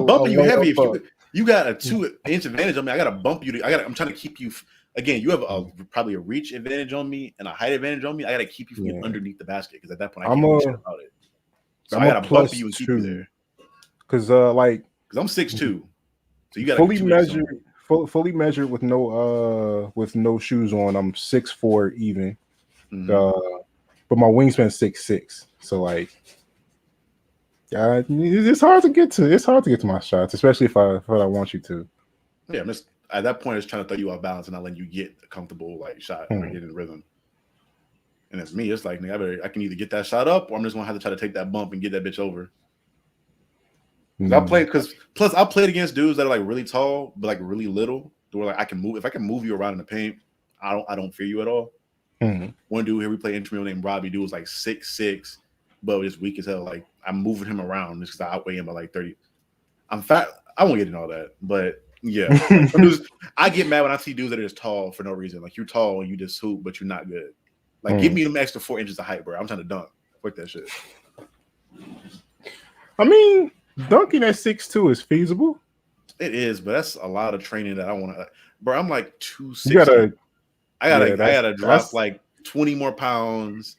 bumping you heavy. If you got a 2-inch advantage on me, I got to bump you. I'm trying to keep you. Again, you have probably a reach advantage on me and a height advantage on me. I got to keep you from underneath the basket because at that point I can't do shit about it. So I got to bump you and keep you there. Because I'm 6'2", so you got fully measured with no shoes on. I'm 6'4" even, but my wingspan 6'6". So like, it's hard to get to. It's hard to get to my shots, especially if I want you to. Yeah, at that point, it's trying to throw you off balance and not letting you get a comfortable like shot or get in the rhythm. And it's me. It's like, I can either get that shot up or I'm just gonna have to try to take that bump and get that bitch over. Plus I played against dudes that are like really tall but like really little. Where like I can move. If I can move you around in the paint, I don't fear you at all. One dude here we play intramural named Robbie. Dude was like 6'6", but just weak as hell. Like I'm moving him around just because I outweigh him by like 30. I'm fat. I won't get into all that, but yeah, I get mad when I see dudes that are just tall for no reason. Like you're tall and you just hoop, but you're not good. Like give me them extra 4 inches of height, bro. I'm trying to dunk. Fuck that shit. I mean, dunking at 6'2" is feasible. It is, but that's a lot of training that I want to. Bro, I'm like 260. I gotta drop like 20 more pounds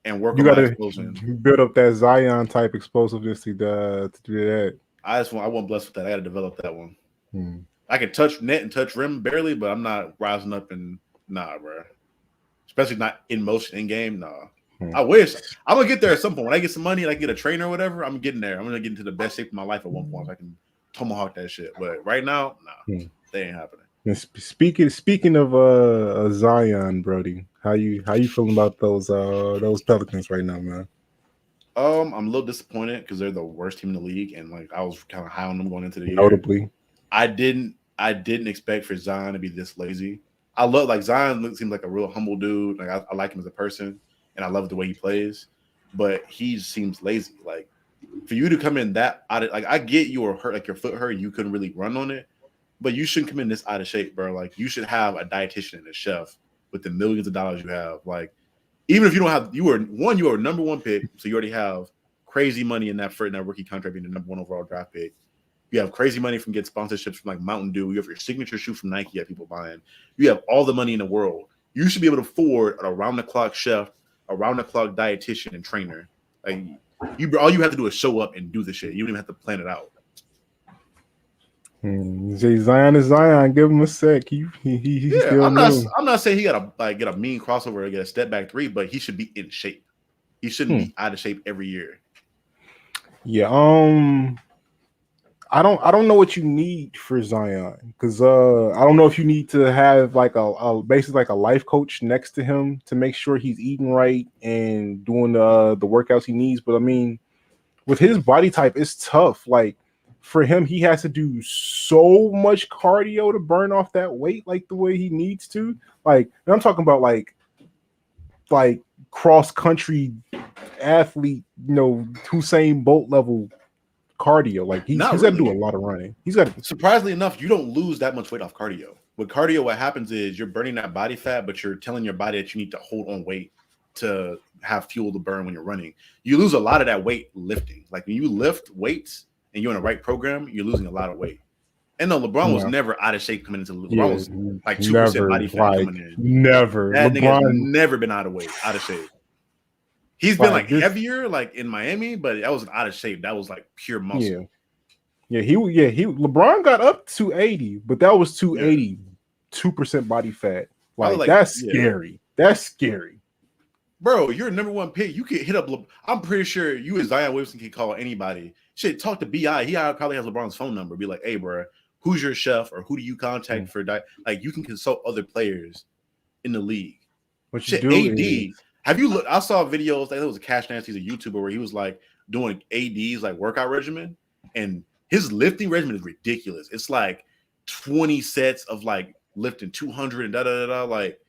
and work on my explosion. Build up that Zion type explosiveness to do that. I wasn't blessed with that. I got to develop that one. I can touch net and touch rim barely, but I'm not rising up and bro. Especially not in motion in game, nah. I wish. I'm gonna get there at some point. When I get some money and I get a trainer or whatever, I'm getting there. I'm gonna get into the best shape of my life at one point so I can tomahawk that shit. But right now, nah, they ain't happening. And speaking of Zion, Brody, how you feeling about those Pelicans right now, man? I'm a little disappointed because they're the worst team in the league, and like I was kind of high on them going into the year. Notably, I didn't expect for Zion to be this lazy. I love like Zion seems like a real humble dude. Like I like him as a person, and I love the way he plays. But he seems lazy. Like for you to come in that out of like I get you were hurt, like your foot hurt, you couldn't really run on it, but you shouldn't come in this out of shape, bro. Like you should have a dietitian and a chef with the millions of dollars you have. Like even if you don't have, you are a number one pick, so you already have crazy money in that rookie contract being the number one overall draft pick. You have crazy money from getting sponsorships from like Mountain Dew. You have your signature shoe from Nike that people buying. You have all the money in the world. You should be able to afford an around-the-clock chef, around-the-clock dietitian and trainer. Like all you have to do is show up and do the shit. You don't even have to plan it out. Zion is Zion. Give him a sec. He still I'm not saying he gotta like get a mean crossover or get a step back three, but he should be in shape. He shouldn't be out of shape every year. Yeah. I don't know what you need for Zion because I don't know if you need to have like a basically like a life coach next to him to make sure he's eating right and doing the workouts he needs. But I mean, with his body type, it's tough. Like for him, he has to do so much cardio to burn off that weight like the way he needs to. Like, and I'm talking about like cross country athlete, Usain Bolt level cardio. Like he's got to do a lot of running. He's got to. Surprisingly enough, you don't lose that much weight off cardio. With cardio, what happens is you're burning that body fat, but you're telling your body that you need to hold on weight to have fuel to burn when you're running. You lose a lot of that weight lifting. Like when you lift weights and you're in the right program, you're losing a lot of weight. And no, LeBron was never out of shape coming into LeBron was like 2% body fat coming in. Never. That nigga's never been out of shape. He's been like heavier, like in Miami, but that wasn't out of shape. That was like pure muscle. Yeah. LeBron got up to 80, but that was 280, 2% body fat. Like that's scary. That's scary. Bro, you're a number one pick. You can hit up. I'm pretty sure you and Zion Williamson can call anybody. Shit, talk to B.A.E. He probably has LeBron's phone number. Be like, hey, bro, who's your chef or who do you contact for diet? Like you can consult other players in the league. What you do? AD. Have you looked? I saw videos. Like there was a Cash Nancy's a YouTuber where he was like doing AD's like workout regimen, and his lifting regimen is ridiculous. It's like 20 sets of like lifting 200 and da da da. Like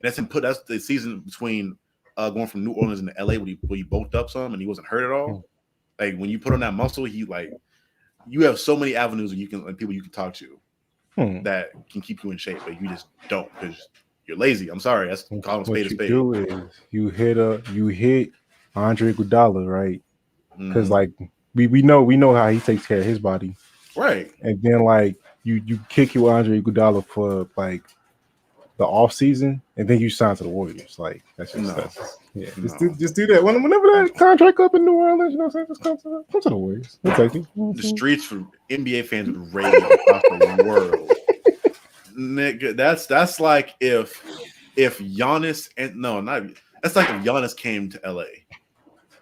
that's the season between going from New Orleans into LA where he bulked up some and he wasn't hurt at all. Like when you put on that muscle, you have so many avenues and people you can talk to that can keep you in shape, but you just don't because you're lazy. I'm sorry. That's calling spade a spade. What you do is you hit Andre Iguodala, right? Because like we know how he takes care of his body, right? And then like you kick you Andre Iguodala for like the off season, and then you sign to the Warriors. Like that's just just do that. Whenever that contract up in New Orleans, you know what I'm saying? Just come to the Warriors. We'll take it. The streets for NBA fans would rage across the world. Nigga, that's like if Giannis that's like if Giannis came to LA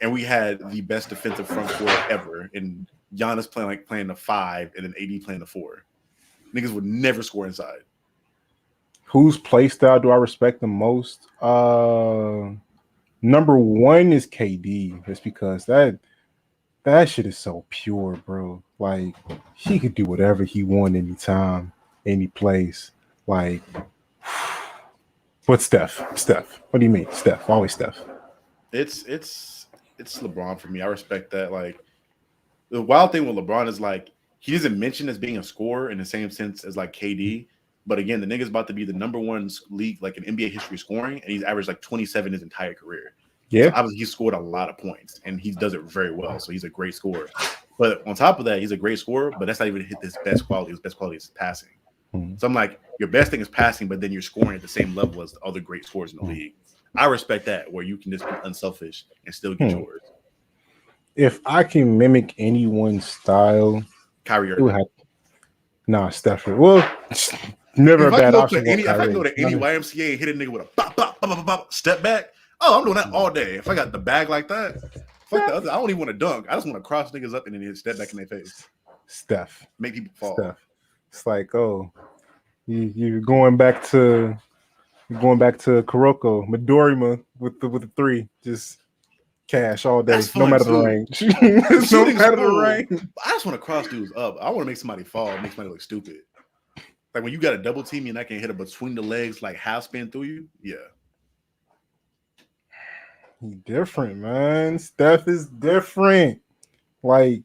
and we had the best defensive front court ever and Giannis playing the 5 and then AD playing the 4. Niggas would never score inside. Whose play style do I respect the most? Number one is KD, just because that shit is so pure, bro. Like he could do whatever he want anytime, any place. Like, what's Steph? What do you mean, Steph? Always Steph. It's LeBron for me. I respect that. Like the wild thing with LeBron is like he doesn't mention as being a scorer in the same sense as like KD. But again, the nigga's about to be the number one league like in NBA history scoring, and he's averaged like 27 his entire career. Yeah, so obviously he scored a lot of points, and he does it very well. So he's a great scorer. But on top of that, he's a great scorer. But that's not even his best quality. His best quality is passing. So I'm like, your best thing is passing, but then you're scoring at the same level as the other great scorers in the league. I respect that, where you can just be unselfish and still get yours. If I can mimic anyone's style, Kyrie Irving. Steph. Well, never a bad option. If I go to any YMCA and hit a nigga with a bop, bop, bop, bop, bop, step back, Oh, I'm doing that all day. If I got the bag like that, fuck the other. I don't even want to dunk. I just want to cross niggas up and then hit step back in their face. Steph. Make people fall. Steph. It's like, oh, you're going back to Kuroko, Midorima with the three. Just cash all day, no matter the range. No matter the range. I just want to cross dudes up. I want to make somebody fall, make somebody look stupid. Like when you got a double team and I can hit it between the legs, like half spin through you. Yeah. He's different, man. Steph is different. Like,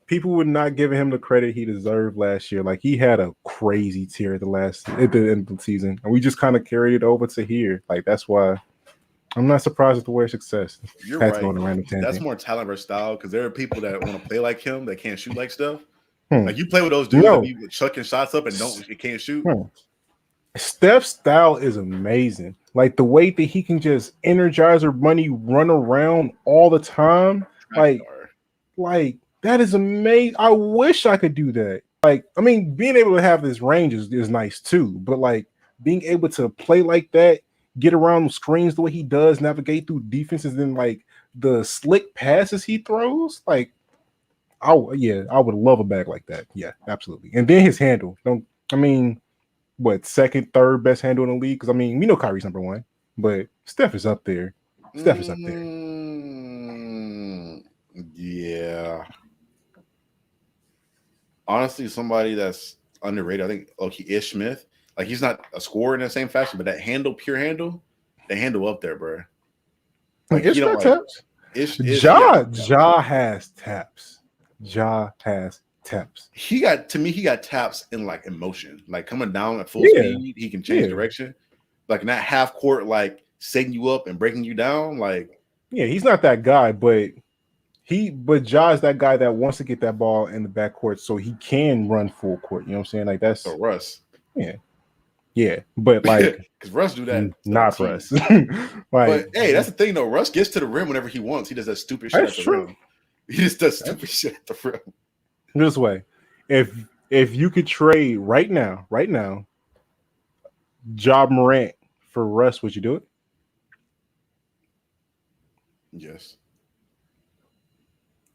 people would not give him the credit he deserved last year. Like, he had a crazy tier at the end of the season, and we just kind of carried it over to here. Like, that's why I'm not surprised at the way success. You're right. That's more talent versus style because there are people that want to play like him that can't shoot like Steph. Like you play with those dudes that be chucking shots up and can't shoot. Steph's style is amazing. Like the way that he can just energize or run around all the time. Like that is amazing. I wish I could do that. Like, I mean, being able to have this range is nice too, but like being able to play like that, get around screens the way he does, navigate through defenses, and like the slick passes he throws, like I would love a bag like that. Yeah, absolutely. And then his handle. Second, third best handle in the league? Because I mean, we know Kyrie's number one, but Steph is up there. Yeah. Honestly, somebody that's underrated, I think Ish Smith. Like he's not a scorer in the same fashion, but that pure handle, the handle up there, bro. Like Ish got taps. Ja has taps. Ja has taps. He got taps in like emotion, like coming down at full speed. He can change direction, like in that half court, like setting you up and breaking you down. Like, yeah, he's not that guy, but Ja is that guy that wants to get that ball in the backcourt so he can run full court. You know what I'm saying? Like that's Russ. Yeah, but like because Russ do that, not Russ. But hey, that's the thing though. Russ gets to the rim whenever he wants. He does that stupid shit at the rim. He just does stupid shit at the rim. This way, if you could trade right now, Ja Morant for Russ, would you do it? Yes.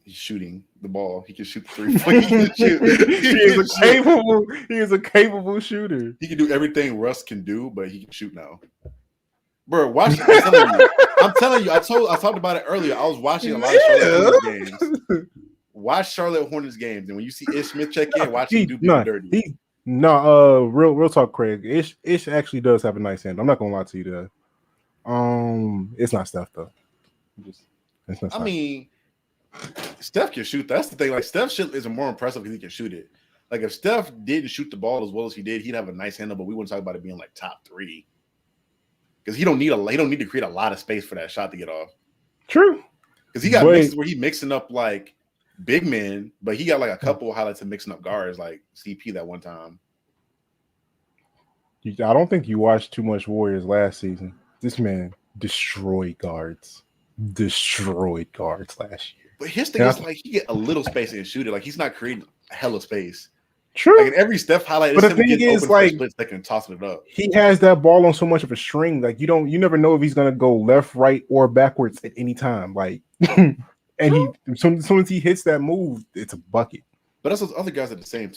He's shooting the ball. He can shoot the 3 point. He is a capable shooter. He can do everything Russ can do, but he can shoot now. Bro, watch. I'm telling you. I talked about it earlier. I was watching a lot of Charlotte Hornets games. Watch Charlotte Hornets games, and when you see Ish Smith check in, watch him do dirty. Real talk, Craig. Ish actually does have a nice hand. I'm not gonna lie to you there. It's not Steph though. I mean, Steph can shoot. That's the thing. Like Steph shit is more impressive because he can shoot it. Like if Steph didn't shoot the ball as well as he did, he'd have a nice handle. But we wouldn't talk about it being like top 3 because he don't need to create a lot of space for that shot to get off. True, because he got mixes where he mixing up like big men, but he got like a couple highlights of mixing up guards like CP that one time. I don't think you watched too much Warriors last season. This man destroyed guards last year. But his thing is like he get a little space and shoot it. Like he's not creating a hella space. True. Like in every Steph highlight, but the thing is, like, second tossing it up. He has that ball on so much of a string. Like you never know if he's gonna go left, right, or backwards at any time. Like, and as soon as he hits that move, it's a bucket. But that's those other guys at the same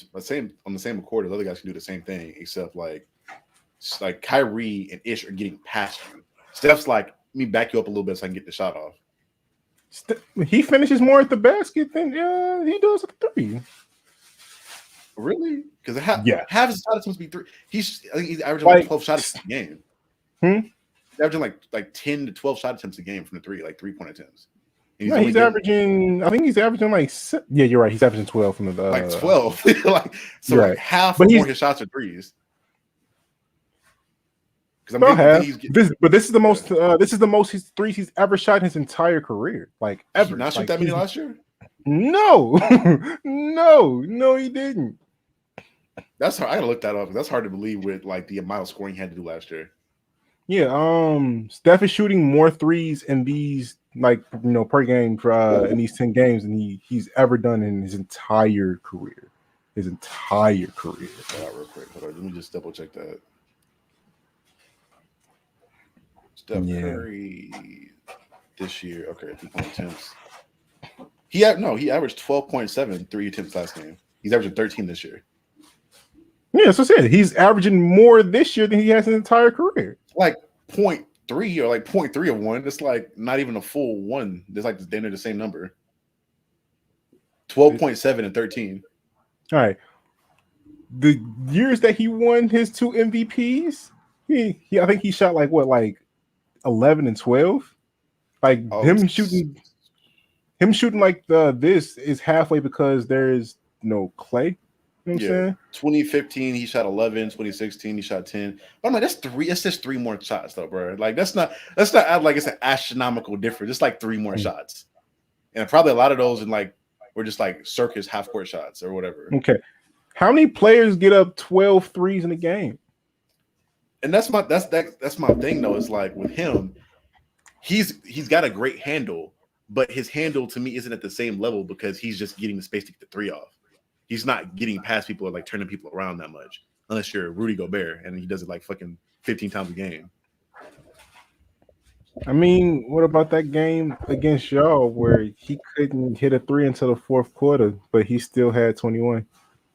on the same accord. The other guys can do the same thing, except like Kyrie and Ish are getting past you. Steph's like, let me back you up a little bit so I can get the shot off. He finishes more at the basket than he does at the 3. Really? Because half his shot attempts be 3. I think he's averaging like 12 shot attempts a game. He's averaging like 10 to 12 shot attempts a game from the 3, like 3-point attempts. He's averaging. I think he's averaging like. Yeah, you're right. He's averaging 12 from the. Like 12, like so, like half more his shots are threes. This is the most. This is the most threes he's ever shot in his entire career. Like ever. Did he not shoot that many last year? No, no, he didn't. That's hard. I gotta look that up. That's hard to believe with like the amount of scoring he had to do last year. Yeah, Steph is shooting more threes in these per game in these 10 games than he's ever done in his entire career. Hold on, real quick. Hold on. Let me just double check that. Steph Curry this year. Okay, 3-point attempts. He averaged 12.7 3 attempts last game. He's averaging 13 this year. Yeah, so I said he's averaging more this year than he has his entire career. Like 0.3 or like 0.3 of one. It's like not even a full one. It's like they're the same number. 12.7 and 13. All right. The years that he won his 2 MVPs, I think he shot like 11 and 12. Like him shooting like this is halfway because there's no Clay. You know what I'm saying? 2015 he shot 11, 2016 he shot 10. But I'm like, that's just 3 more shots though, bro. Like let's not act like it's an astronomical difference. It's like 3 more shots. And probably a lot of those were just like circus half-court shots or whatever. Okay. How many players get up 12 threes in a game? And that's my thing though. Is like with him, he's got a great handle, but his handle to me isn't at the same level because he's just getting the space to get the 3 off. He's not getting past people or like turning people around that much, unless you're Rudy Gobert and he does it like fucking 15 times a game. I mean, what about that game against y'all where he couldn't hit a 3 until the 4th quarter, but he still had 21?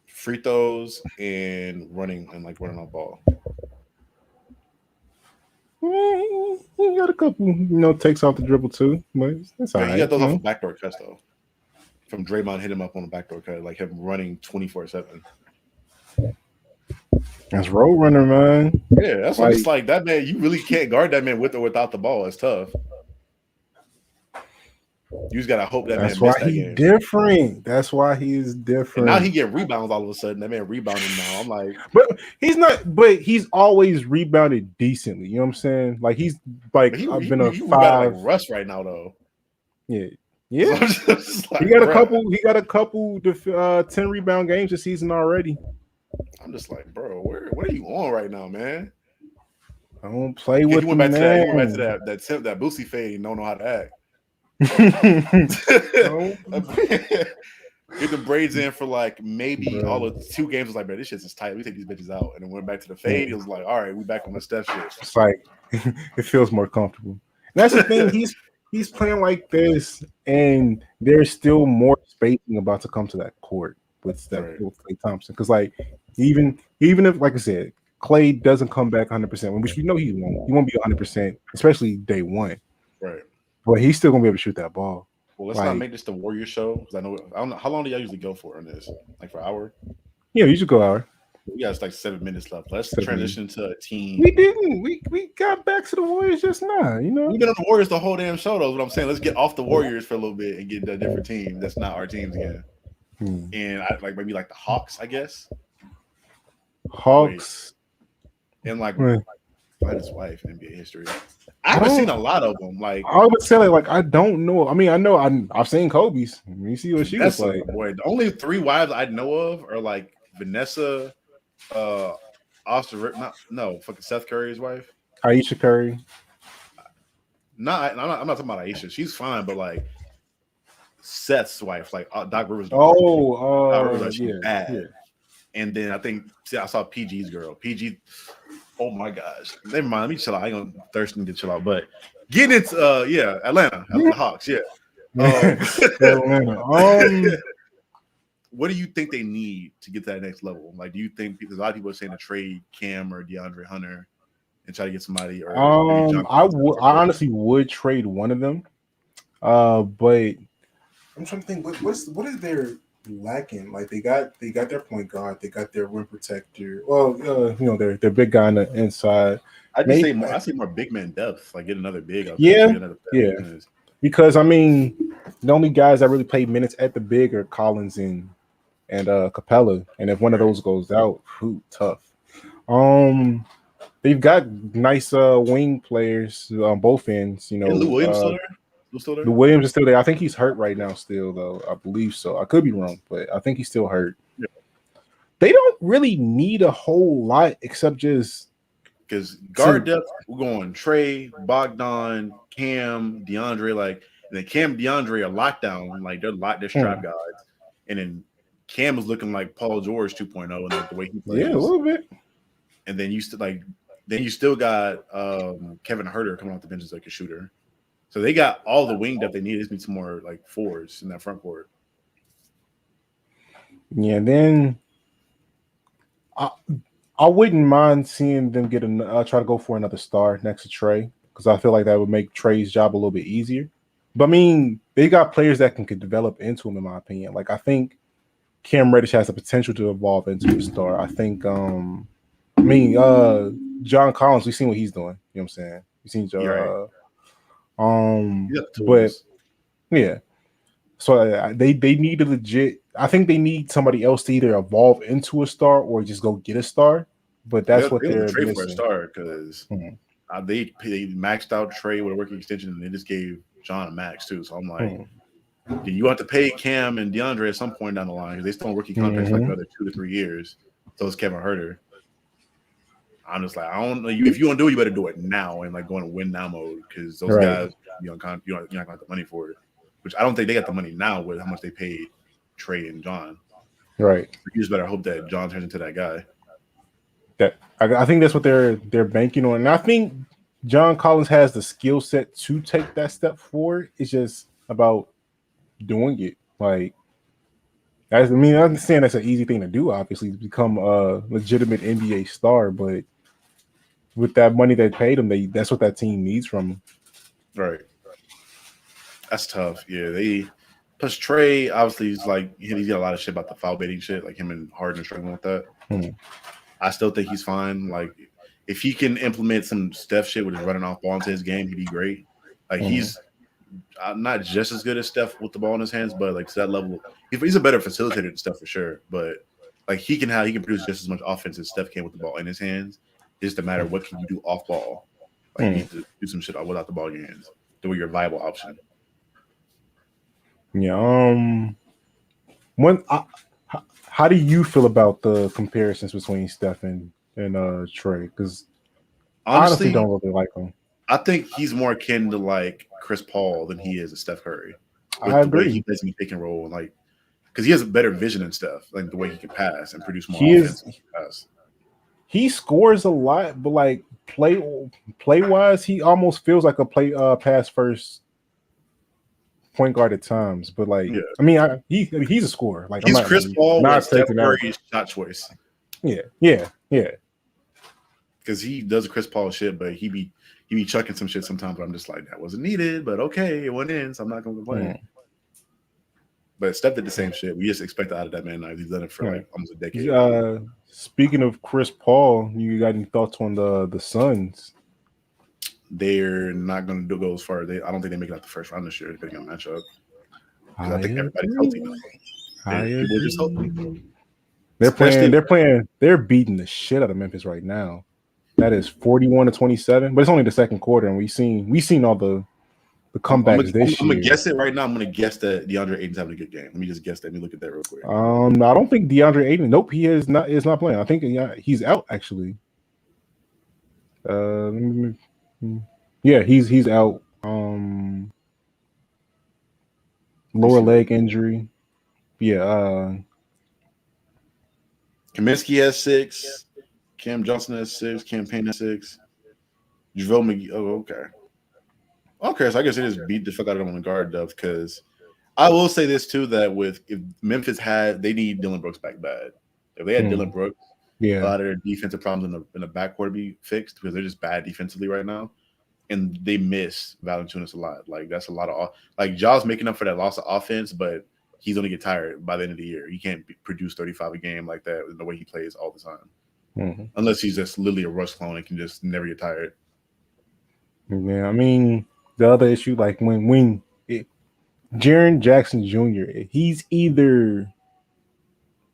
Free throws and running on ball. He got a couple, takes off the dribble too, but that's all right. He got those off a backdoor cuts though. From Draymond hit him up on a backdoor cut, like him running 24/7. That's road runner, man. Yeah, that's what it's like. That man, you really can't guard that man with or without the ball. It's tough. You just gotta hope that that's man missed that game. Different. That's why he's different. And now he get rebounds all of a sudden. That man rebounding now. I'm like, but he's not. But he's always rebounded decently. You know what I'm saying? Like he's like I've been a 5 like Russ right now though. Yeah. Like, he got a couple 10 rebound games this season already. I'm just like, bro, what are you on right now, man? I don't play with he went back to that Boosie fade. Don't know how to act. Get the braids in for like maybe all of 2 games. Was like, man, this shit's just tight. We take these bitches out, and then went back to the fade. It was like, all right, we back on the step shit. It's like it feels more comfortable. And that's the thing. He's playing like this, and there's still more spacing about to come to that court with Klay Thompson. Because like even if, like I said, Clay doesn't come back 100%, which we know he won't be 100%, especially day one. Right. But he's still gonna be able to shoot that ball. Well, let's not make this the Warrior show because I don't know how long do y'all usually go for on this? Like for an hour? Yeah, you should go an hour. We got like 7 minutes left. Let's transition to a team. We didn't. We got back to the Warriors just now. You know, we've been on the Warriors the whole damn show. Though, is what I'm saying. Let's get off the Warriors for a little bit and get to a different team. That's not our teams again. And I like maybe like the Hawks, I guess. Hawks. And like his wife in NBA history. I haven't seen a lot of them. Like I would say, like I don't know. I mean, I know I've seen Kobe's. You see what she was like. Boy, the only 3 wives I know of are like Vanessa, Austin. Fucking Seth Curry's wife, Aisha Curry. I'm not talking about Aisha. She's fine, but like Seth's wife, like Doc Rivers. Bad. Yeah. And then I saw PG's girl. PG. Oh my gosh. Never mind. Let me chill out. I ain't gonna thirsty to chill out. But getting into Atlanta, the Hawks, Atlanta. What do you think they need to get to that next level? Like, do you think because a lot of people are saying to trade Cam or DeAndre Hunter and try to get somebody? Or I honestly would trade one of them. But I'm trying to think what is their lacking? Like they got their point guard, they got their rim protector. Well, their big guy on the inside. I say more big man depth. Like get another big. Because I mean, the only guys that really play minutes at the big are Collins and Capella, and if one of those goes out, tough. They've got nice wing players on both ends. You know, Lou Williams still there? Lou Williams is still there. I think he's hurt right now still, though. I believe so. I could be wrong, but I think he's still hurt. Yeah. They don't really need a whole lot except just because guard depth. We're going Trey, Bogdan, Cam, DeAndre, and then Cam, DeAndre are lockdown, like they're strap guys, and then Cam was looking like Paul George 2.0 and like the way he plays. Yeah, a little bit. And then used to like Then you still got Kevin Huerter coming off the bench as like a shooter. So they got all the wing depth they need. They just need some more like fours in that front court. Yeah, then I wouldn't mind seeing them get try to go for another star next to Trey because I feel like that would make Trey's job a little bit easier. But I mean, they got players that can develop into him, in my opinion. Like I think Cam Reddish has the potential to evolve into a star. I think John Collins, we've seen what he's doing. You know what I'm saying? We've seen but yeah. So they need a legit. I think they need somebody else to either evolve into a star or just go get a star. But that's what they're trade missing. for a star because they maxed out Trey with a rookie extension and they just gave John a max too. So I'm like, you have to pay Cam and DeAndre at some point down the line because they still on rookie contracts for like another 2 to 3 years. So it's Kevin Huerter. I'm just like, I don't know. If you want to do it, you better do it now and like go in win now mode because those guys, you're not gonna have the money for it. Which I don't think they got the money now with how much they paid Trey and John. Right. You just better hope that John turns into that guy. That I think that's what they're banking on, and I think John Collins has the skill set to take that step forward. It's just about doing it. Like, I understand that's an easy thing to do. Obviously, to become a legitimate NBA star, but with that money they paid him, that's what that team needs from him. Right. That's tough. Yeah, plus Trey obviously is like he's got a lot of shit about the foul baiting shit, like him and Harden struggling with that. I still think he's fine. Like if he can implement some Steph shit with his running off ball into his game, he'd be great. Like he's not just as good as Steph with the ball in his hands, but like to that level, he's a better facilitator than Steph for sure. But like he can produce just as much offense as Steph can with the ball in his hands. It's just a matter of what can you do off ball. Like you need to do some shit without the ball in your hands. To where you're a viable option. Yeah. How do you feel about the comparisons between Steph and Trey? Because honestly, don't really like him. I think he's more akin to like Chris Paul than he is to Steph Curry. I agree. Way he plays in pick and roll and like because he has a better vision and stuff, like the way he can pass and produce more offense. He scores a lot, but like play wise, he almost feels like a pass first point guard at times. But like, I mean, he's a scorer. Like he's Chris Paul with Steph Curry's shot choice. Yeah. Because he does Chris Paul shit, but he be chucking some shit sometimes. But I'm just like, that wasn't needed, but okay, it went in, so I'm not gonna complain. But Steph did the same shit. We just expect out of that man. He's done it for like almost a decade. Speaking of Chris Paul, you got any thoughts on the Suns? They're not going to go as far. I don't think they make it out the first round this year, depending on matchup. Because I think everybody's healthy now. People are just healthy. They're beating the shit out of Memphis right now. That is 41-27, but it's only the second quarter, and we've seen all the comebacks this year. I'm gonna guess it right now. I'm gonna guess that DeAndre Ayton's having a good game. Let me just guess that. Let me look at that real quick. I don't think DeAndre Ayton. Nope, he is not playing. I think he's out actually. He's out. Lower leg injury. Yeah. Kaminsky has 6. Cam Johnson has 6. Cam Payne has 6. JaVale McGee. Oh, okay. Okay, so I guess they just beat the fuck out of them on the guard depth because I will say this too that if Memphis they need Dylan Brooks back bad. If they had Dylan Brooks, a lot of their defensive problems in the backcourt would be fixed because they're just bad defensively right now. And they miss Valanciunas a lot. Like that's a lot of like Ja's making up for that loss of offense, but he's going to get tired by the end of the year. He can't produce 35 a game like that in the way he plays all the time, unless he's just literally a Russ clone and can just never get tired. Yeah, I mean the other issue, like when Jaren Jackson Jr., he's either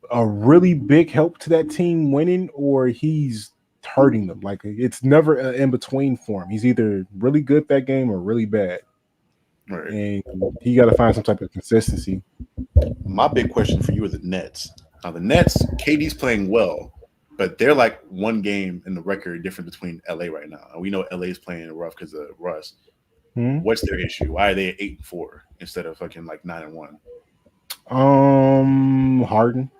a really big help to that team winning or he's hurting them. Like it's never an in between for him. He's either really good that game or really bad. Right. And he got to find some type of consistency. My big question for you are the Nets. Now the Nets, KD's playing well, but they're like one game in the record difference between LA right now. And we know LA is playing rough because of Russ. What's their issue? Why are they at 8-4 instead of fucking like 9-1? Harden.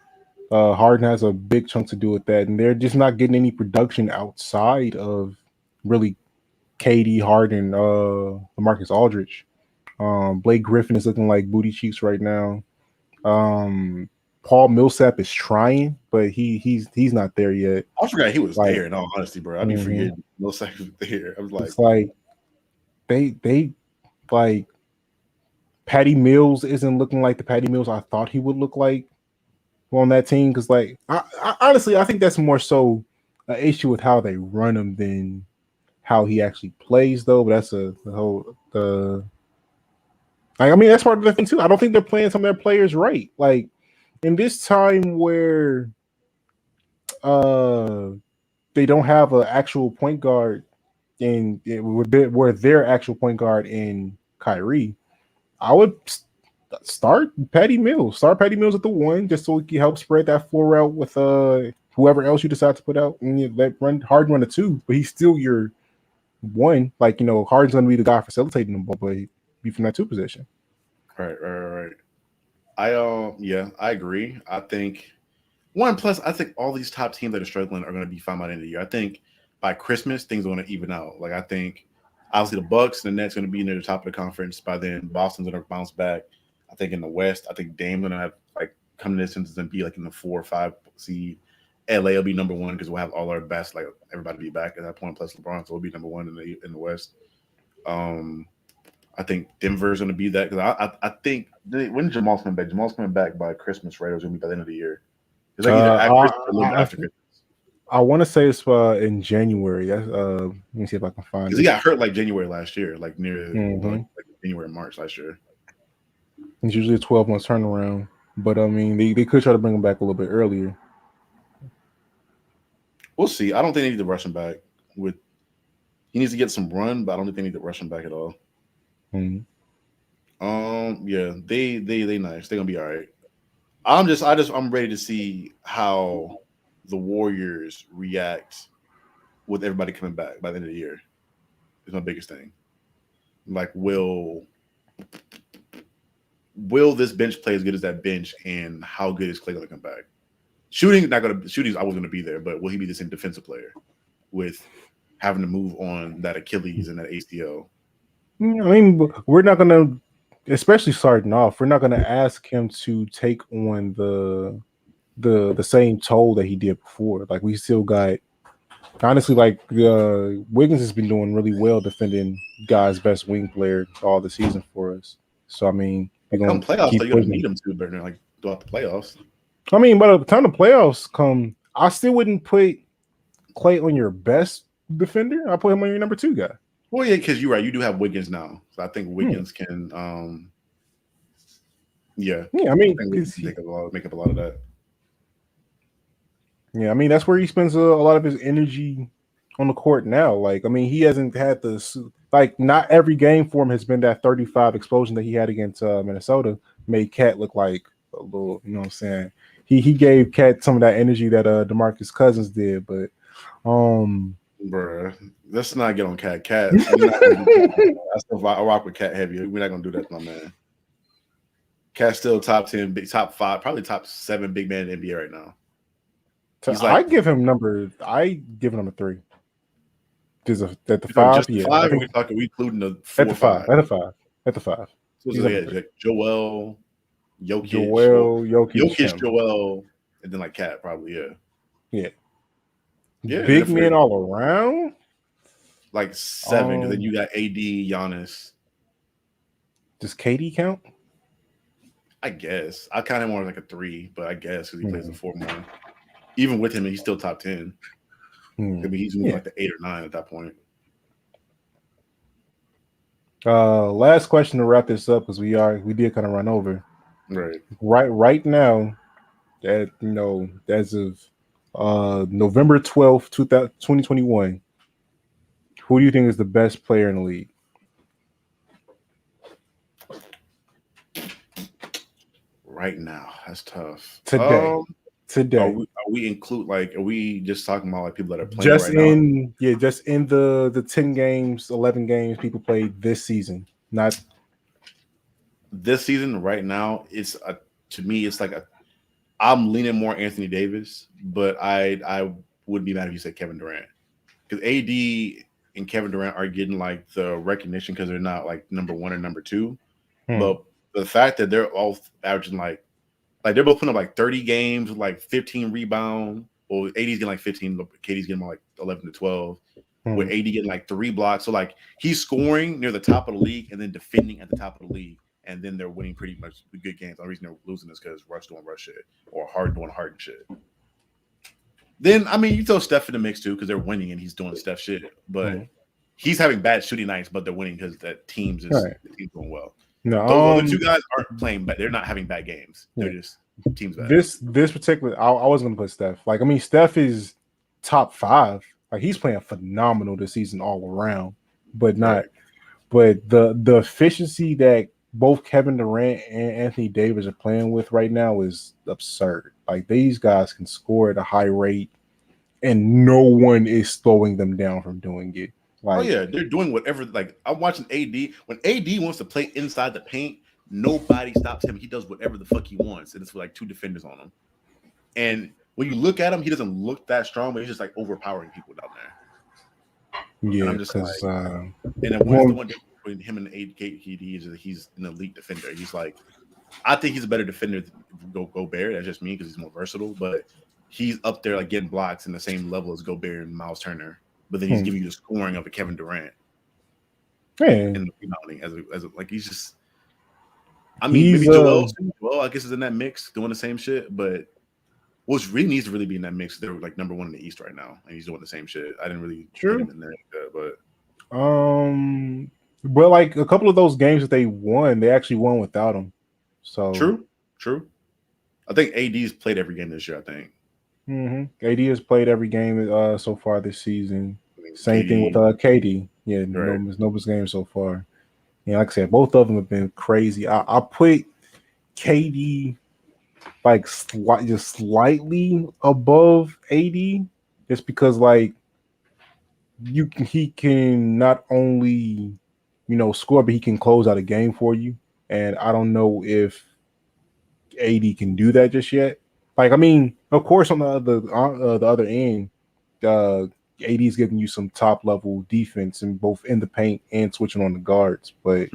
Harden has a big chunk to do with that, and they're just not getting any production outside of really KD, Harden, Marcus Aldridge. Blake Griffin is looking like booty cheeks right now. Paul Millsap is trying, but he's not there yet. I forgot he was there. In all honesty, bro, I'd be forgetting Millsap was there. I was like, it's like they like Patty Mills isn't looking like the Patty Mills I thought he would look like on that team. Because like I honestly I think that's more so an issue with how they run him than how he actually plays, though. But that's the whole like, I mean, that's part of the thing too. I don't think they're playing some of their players right. Like in this time where they don't have an actual point guard where their actual point guard in Kyrie, I would start Patty Mills. Start Patty Mills at the one, just so he can help spread that floor out with whoever else you decide to put out, and you let Harden run the two. But he's still your one. Like, you know, Harden's going to be the guy facilitating them, but be from that two position. Right. I agree. I think I think all these top teams that are struggling are going to be fine by the end of the year. I think by Christmas things are going to even out. Like I think obviously the Bucks and the Nets going to be near the top of the conference by then. Boston's going to bounce back. I think in the West, I think Dame's going to have like come to this instance and be like in the 4 or 5 seed. LA will be number one because we'll have all our best, like everybody be back at that point. Plus LeBron, so we'll be number one in the West. I think Denver's going to be that because I think when Jamal's coming back? Jamal's coming back by Christmas, right? Or is going to be by the end of the year? It's like either Christmas or a little bit after Christmas. I want to say it's in January. Let me see if I can find it. Because he got hurt like January last year, like near like January, March last year. It's usually a 12-month turnaround, but I mean they could try to bring him back a little bit earlier. We'll see. I don't think they need to rush him back. He needs to get some run, but I don't think they need to rush him back at all. Yeah, they nice. They're gonna be all right. I'm ready to see how the Warriors react with everybody coming back by the end of the year. Is my biggest thing. Like, will this bench play as good as that bench, and how good is Klay gonna come back? Shooting's always gonna be there, but will he be the same defensive player with having to move on that Achilles and that ACL? I mean, we're not gonna, especially starting off, we're not gonna ask him to take on the same toll that he did before. Like, we still got, honestly, like Wiggins has been doing really well defending God's best wing player all the season for us. So I mean, you're gonna playoffs, so you're gonna need him to better like throughout the playoffs. I mean, by the time the playoffs come, I still wouldn't put Klay on your best defender. I put him on your number 2 guy. Well, yeah, because you're right. You do have Wiggins now, so I think Wiggins can. Yeah. I mean, make up a lot of that. Yeah, I mean that's where he spends a lot of his energy on the court now. Like, I mean, he hasn't had not every game for him has been that 35 explosion that he had against Minnesota. Made Cat look like a little, you know what I'm saying? He gave Cat some of that energy that DeMarcus Cousins did, but bruh, let's not get on Cat. I rock with Cat heavy. We're not gonna do that, my man. Cat's still top 10, top 5, probably top 7 big man in the NBA right now. I give him number 3. There's at the 5. Just the 5. We including the 4 at the 5. At the 5. So like Joel, Jokic, Joel, and then like Cat probably. Yeah. Big men all around. Like 7, because then you got AD, Giannis. Does KD count? I guess I kind of more like a 3, but I guess because he plays the 4 more. Even with him, he's still top 10. I mean, he's moving like the 8 or 9 at that point. Last question to wrap this up, because we did kind of run over. Right now, that as of November 12th, 2021, who do you think is the best player in the league? Right now, that's tough. Today. Are we just talking about like people that are playing just right now? Yeah, just in the 10 games, 11 games people played this season. Not this season right now. To me, it's like I'm leaning more Anthony Davis, but I would be mad if you said Kevin Durant because AD and Kevin Durant are getting like the recognition because they're not like number one or number two, but the fact that they're all averaging like they're both putting up like 30 games with like 15 rebounds. Well, AD's getting like 15, but KD's getting like 11 to 12. With AD getting like 3 blocks, so like he's scoring near the top of the league and then defending at the top of the league. And then they're winning pretty much good games. The only reason they're losing is because Russ doing Russ shit or Harden doing Harden shit. Then, I mean, you throw Steph in the mix too because they're winning and he's doing Steph shit. But he's having bad shooting nights, but they're winning because the team's doing well. No, those other two guys aren't playing bad. They're not having bad games. They're just teams bad. This particular, I wasn't going to put Steph. Like, I mean, Steph is top 5. Like, he's playing phenomenal this season all around, but not. Right. But the efficiency that both Kevin Durant and Anthony Davis are playing with right now is absurd. Like, these guys can score at a high rate, and no one is slowing them down from doing it. Like, they're doing whatever. Like, I'm watching AD. When AD wants to play inside the paint, nobody stops him. He does whatever the fuck he wants, and it's with like 2 defenders on him. And when you look at him, he doesn't look that strong, but he's just like overpowering people down there. Yeah, and I'm just like, and then what's the one between him and KD is that he's an elite defender. He's like, I think he's a better defender than Gobert. That's just me because he's more versatile, but he's up there like getting blocks in the same level as Gobert and Miles Turner. But then he's giving you the scoring of a Kevin Durant. And the rebounding as like he's just. I mean, maybe Joel, I guess, is in that mix doing the same shit, but. What really needs to really be in that mix. They're like number 1 in the East right now, and he's doing the same shit. I didn't really put him in there, but like a couple of those games that they won, they actually won without him. So true. I think AD's played every game this year. I think AD has played every game so far this season. Same thing with KD. Yeah, nobody's game so far. Yeah, like I said, both of them have been crazy. I put KD. Like just slightly above AD, just because like he can not only score, but he can close out a game for you. And I don't know if AD can do that just yet. Like, I mean, of course, on the other end, AD is giving you some top level defense in both in the paint and switching on the guards, but.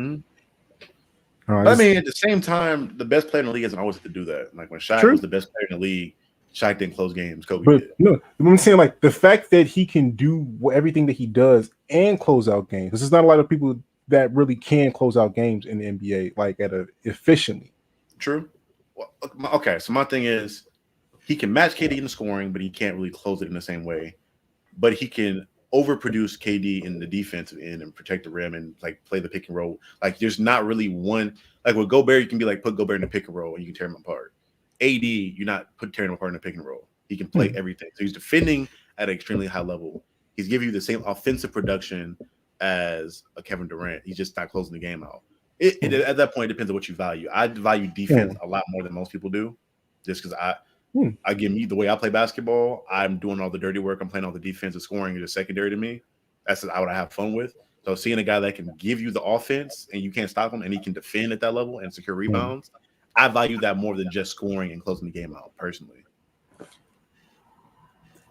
I mean, at the same time, the best player in the league doesn't always have to do that. Like when Shaq was the best player in the league, Shaq didn't close games. Kobe did. No, I'm saying like the fact that he can do everything that he does and close out games. Because there's not a lot of people that really can close out games in the NBA like efficiently. True. Well, okay, so my thing is he can match KD in the scoring, but he can't really close it in the same way. But he can overproduce KD in the defensive end and protect the rim and like play the pick and roll. Like there's not really one like with Gobert, you can be like put Gobert in the pick and roll and you can tear him apart. AD, you're not tearing him apart in the pick and roll. He can play everything. So he's defending at an extremely high level. He's giving you the same offensive production as a Kevin Durant. He's just not closing the game out. At that point, it depends on what you value. I value defense a lot more than most people do, just because I give me the way I play basketball. I'm doing all the dirty work. I'm playing all the defensive scoring is secondary to me. That's what I have fun with. So seeing a guy that can give you the offense and you can't stop him and he can defend at that level and secure rebounds, I value that more than just scoring and closing the game out personally.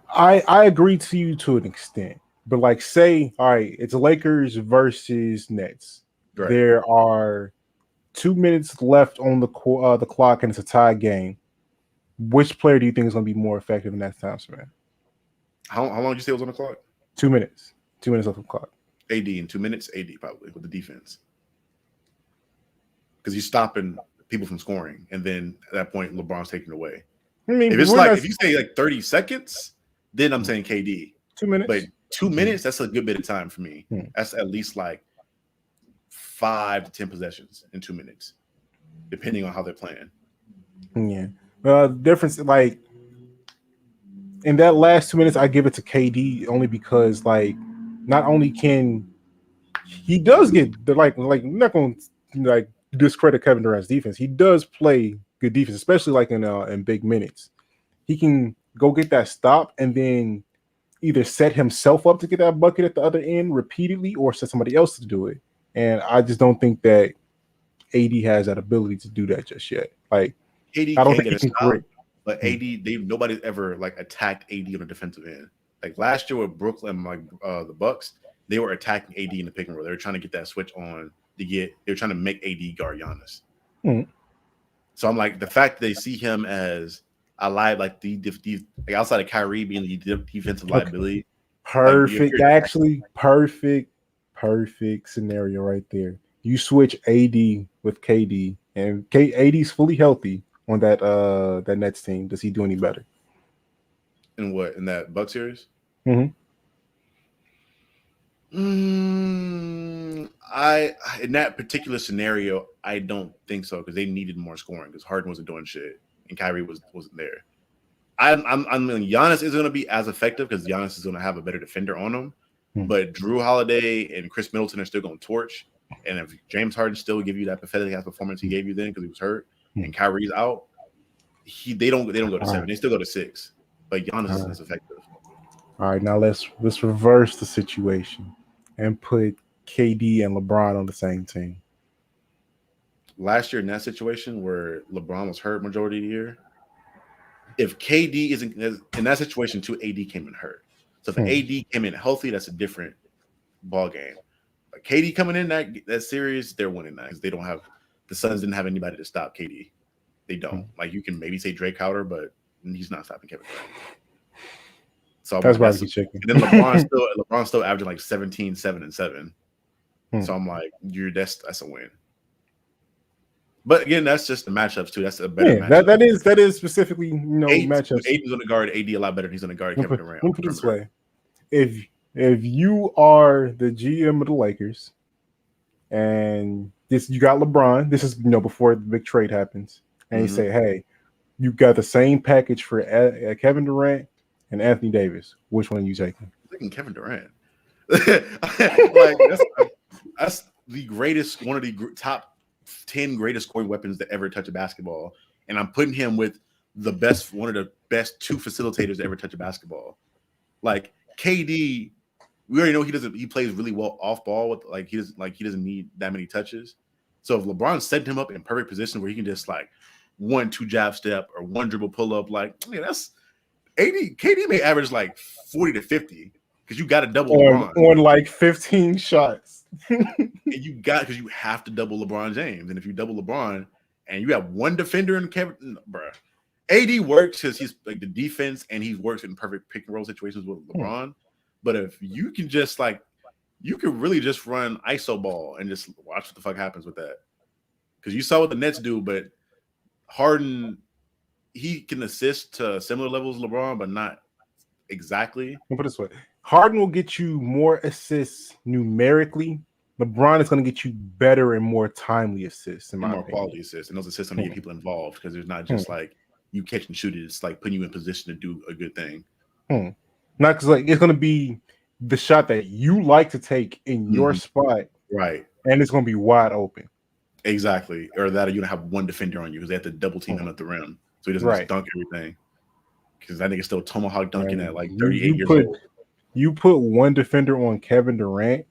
I agree to you to an extent, but like say, all right, it's Lakers versus Nets. Right. There are 2 minutes left on the clock and it's a tie game. Which player do you think is going to be more effective in that time span? How long did you say it was on the clock? 2 minutes. 2 minutes left on the clock. AD in 2 minutes. AD probably with the defense because you're stopping people from scoring, and then at that point, LeBron's taking it away. I mean, if you say like 30 seconds, then I'm saying KD. 2 minutes. But 2 minutes, that's a good bit of time for me. That's at least like 5 to 10 possessions in 2 minutes, depending on how they're playing. Yeah. Difference, like in that last 2 minutes, I give it to KD only because, like, not only can he does get the like I'm not going to like discredit Kevin Durant's defense. He does play good defense, especially like in big minutes. He can go get that stop and then either set himself up to get that bucket at the other end repeatedly or set somebody else to do it. And I just don't think that AD has that ability to do that just yet. Like, AD I don't think he can stop, But AD, nobody's ever like attacked AD on the defensive end. Like last year with Brooklyn, like the Bucks, they were attacking AD in the pick and roll. They were trying to get that switch on they were trying to make AD guard Giannis. So I'm like, the fact that they see him as a live, like like outside of Kyrie being the defensive liability. Perfect, like, actually, perfect scenario right there. You switch AD with KD, and AD's fully healthy on that Nets team. Does he do any better? In what? In that Bucks series? In that particular scenario, I don't think so, because they needed more scoring because Harden wasn't doing shit and Kyrie wasn't there. I mean, Giannis isn't going to be as effective because Giannis is going to have a better defender on him. But Drew Holiday and Chris Middleton are still going to torch. And if James Harden still give you that pathetic ass performance he gave you then because he was hurt and Kyrie's out, they don't go to 7. They still go to 6. But Giannis isn't as effective. All right, now let's reverse the situation and put KD and LeBron on the same team. Last year in that situation where LeBron was hurt majority of the year, if KD isn't in that situation too, AD came in hurt. So if AD came in healthy, that's a different ball game. But KD coming in that series, they're winning that because they don't have the Suns didn't have anybody to stop KD. They don't. Like you can maybe say Drake Crowder, but he's not stopping Kevin Durant. So that's why he's chicken. And then LeBron's still averaging like 17, 7, and 7. So I'm like, that's a win. But again, that's just the matchups too. That's a better matchup. That is specifically matchups. AD is going to guard AD a lot better than he's going to guard Kevin Durant. Let me put it this way: if you are the GM of the Lakers, and you got LeBron, this is before the big trade happens, and you say, hey, you got the same package for Kevin Durant and Anthony Davis. Which one are you taking? I'm taking Kevin Durant. Like that's the greatest, one of the top 10 greatest scoring weapons that ever touch a basketball, and I'm putting him with one of the best 2 facilitators to ever touch a basketball. Like KD, we already know he plays really well off ball with he doesn't need that many touches. So if LeBron set him up in perfect position where he can just like 1-2 jab step or 1 dribble pull up, that's KD may average like 40 to 50 because you got to double LeBron on like 15 shots. Because you have to double LeBron James, and if you double LeBron and you have one defender in Kevin, AD works because he's like the defense and he works in perfect pick and roll situations with LeBron. But if you can just you can really just run ISO ball and just watch what the fuck happens with that. Because you saw what the Nets do, but Harden, he can assist to similar levels of LeBron, but not exactly. I'll put it this way: Harden will get you more assists numerically. LeBron is going to get you better and more timely assists, and more quality assists, and those assists going to get people involved because there's not just like you catch and shoot it. It's like putting you in position to do a good thing. Not because it's going to be the shot that you like to take in your spot, right? And it's going to be wide open. Exactly, or that you don't have one defender on you because they have to double team him at the rim, so he doesn't just dunk everything. Because that nigga's still tomahawk dunking at like 38 years old. You put one defender on Kevin Durant,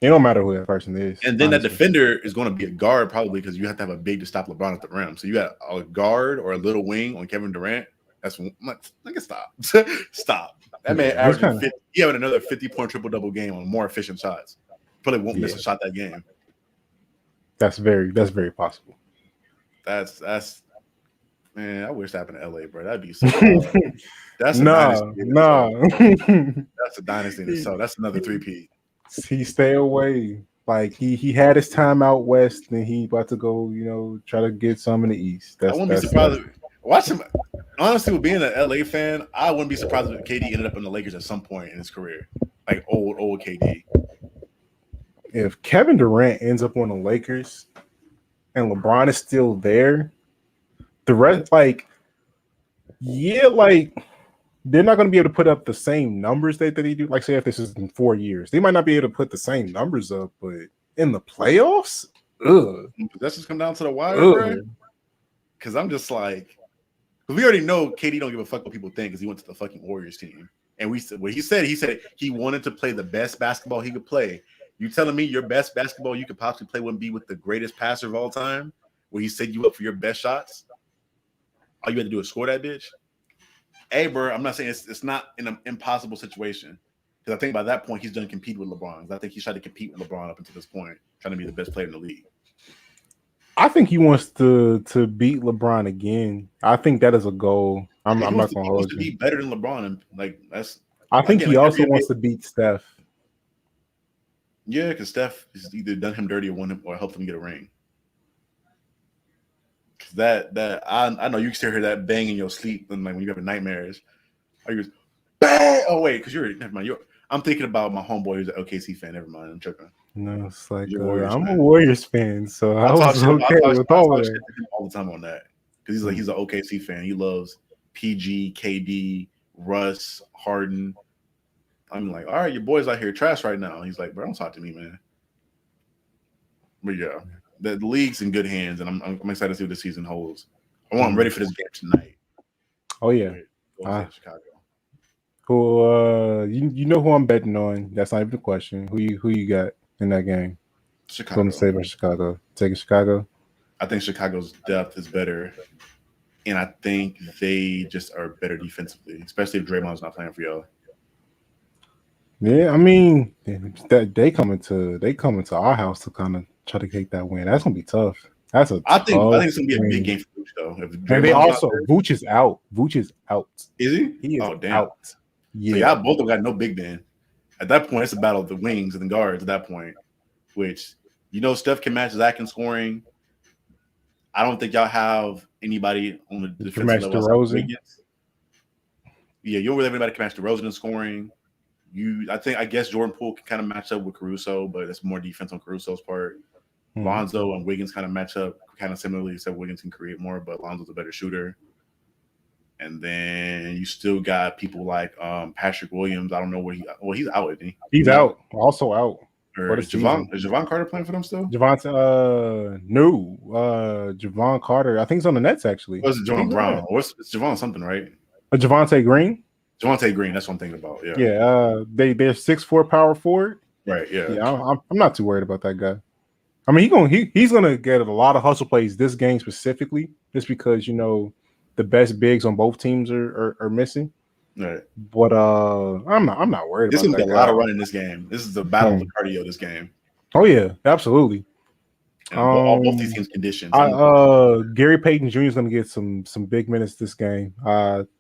it don't matter who that person is. And then that defender is going to be a guard probably because you have to have a big to stop LeBron at the rim. So you got a guard or a little wing on Kevin Durant. That's stop. Stop. That man averaging 50. He having another 50-point triple-double game on more efficient shots. Probably won't miss a shot that game. That's very possible. That's man, I wish that happened to LA, bro. That'd be so that's a dynasty. That's a dynasty. So that's another 3P. He stay away. Like he had his time out west, and he about to go, try to get some in the east. I wouldn't be surprised. Watch him. Honestly, with being an LA fan, I wouldn't be surprised if KD ended up in the Lakers at some point in his career, like old KD. If Kevin Durant ends up on the Lakers, and LeBron is still there, the rest, they're not going to be able to put up the same numbers that they do. Like, say, if this is in 4 years, they might not be able to put the same numbers up, but in the playoffs, That's just come down to the wire, bro. Because I'm just like, we already know KD don't give a fuck what people think because he went to the fucking Warriors team. And we said what he said. He said he wanted to play the best basketball he could play. You telling me your best basketball you could possibly play wouldn't be with the greatest passer of all time, where he set you up for your best shots? all you had to do is score that bitch. Hey, bro, I'm not saying it's not an impossible situation. Because I think by that point, he's done compete with LeBron. I think he's tried to compete with LeBron up until this point, trying to be the best player in the league. I think he wants to beat LeBron again. I think that is a goal. I'm not going to hold you. He wants to be better than LeBron, and like that's. I think he also wants to beat Steph. Yeah, because Steph has either done him dirty or helped him get a ring. Because that I know you still hear that bang in your sleep, and like when you have nightmares. Are you bang? Oh wait, because never mind. I'm thinking about my homeboy who's an OKC fan. Never mind, I'm tripping. No, it's like I'm a Warriors fan, so I was okay with all of that. All the time on that because he's an OKC fan. He loves PG, KD, Russ, Harden. I'm like, all right, your boy's out here trash right now. He's like, bro, don't talk to me, man. But yeah, the league's in good hands, and I'm excited to see what the season holds. I'm ready for this game tonight. Oh yeah, Chicago. Who you know who I'm betting on? That's not even the question. Who you got in that game? Chicago. I'm say about Chicago. Taking Chicago. I think Chicago's depth is better, and I think they just are better defensively, especially if Draymond's not playing for y'all. Yeah, I mean that they come into our house to kind of try to take that win. That's gonna be tough. I think it's gonna be a big game for Vooch though. And they also Vooch is out. Vooch is out. Is he? He is out. Yeah, so y'all both have got no big man. At that point, it's a battle of the wings and the guards. At that point, which Steph can match Zach in scoring. I don't think y'all have anybody on the defensive level. DeRozan. Yeah, you don't really have anybody can match DeRozan in scoring. I guess Jordan Poole can kind of match up with Caruso, but it's more defense on Caruso's part. Lonzo and Wiggins kind of match up kind of similarly, except Wiggins can create more, but Lonzo's a better shooter. And then you still got people like Patrick Williams. I don't know where he's out, isn't he? He's out. Also out. Is Javon Carter playing for them still? No. Javon Carter. I think he's on the Nets actually. What's Javon Brown? It's Javon something, right? Javonte Green. Javonte Green. That's what I'm thinking about. Yeah. Yeah. They're 6'4" power forward. Right. Yeah. Yeah. I'm not too worried about that guy. I mean, he's gonna get a lot of hustle plays this game specifically, just because the best bigs on both teams are missing. Right. But I'm not worried. This about is that a lot of running this game. This is the battle of the cardio. This game. Oh yeah, absolutely. Both these teams conditions. Gary Payton Jr. is going to get some big minutes this game.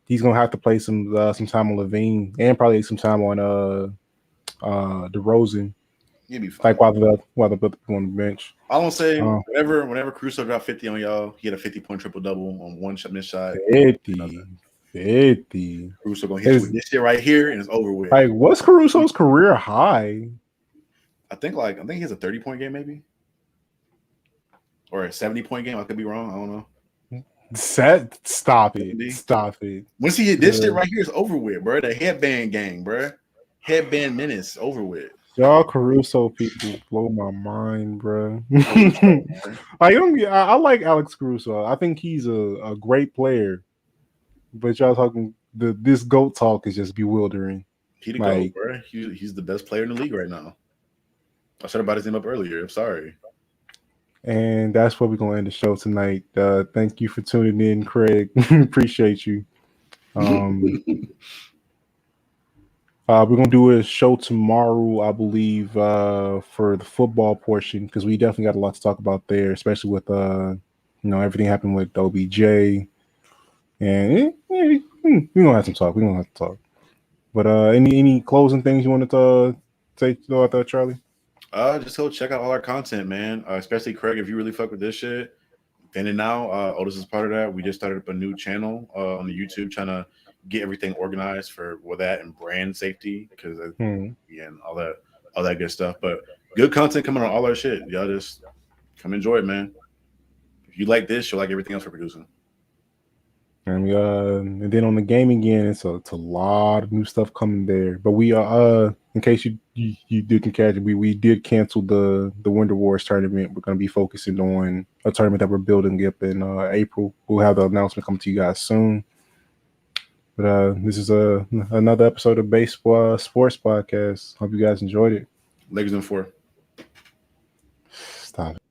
He's going to have to play some time on Levine and probably some time on DeRozan. He'll be fine. Like while the people on the bench. I don't say whenever Caruso dropped 50 on y'all, he had a 50-point triple-double on one missed shot. 50. Caruso gonna hit you with this shit right here, and it's over with. Like, what's Caruso's career high? I think he has a 30-point game, maybe, or a 70-point game. I could be wrong. I don't know. Stop it. Once he hit this shit right here, it's over with, bro. The headband gang, bro. Headband menace, over with. Y'all Caruso people blow my mind, bro. I like Alex Caruso. I think he's a great player. But y'all talking this GOAT talk is just bewildering. He the GOAT, bro. He's the best player in the league right now. I said about his name up earlier. I'm sorry. And that's where we're gonna end the show tonight. Thank you for tuning in, Craig. Appreciate you. We're going to do a show tomorrow, I believe, for the football portion, because we definitely got a lot to talk about there, especially with, everything happened with OBJ. And we're going to have some talk. But any closing things you wanted to say out there, Charlie? Just go check out all our content, man. Especially Craig, if you really fuck with this shit. Then and now, Otis is part of that. We just started up a new channel on the YouTube, trying to get everything organized for that and brand safety, because and all that good stuff. But good content coming on all our shit. Y'all just come enjoy it, man. If you like this, you'll like everything else we're producing. And then on the gaming end, it's a lot of new stuff coming there. But we are in case you didn't catch it, we did cancel the Winter Wars tournament. We're going to be focusing on a tournament that we're building up in April. We'll have the announcement coming to you guys soon. But this is another episode of Baseball Sports Podcast. Hope you guys enjoyed it. Lakers in 4. Stop it.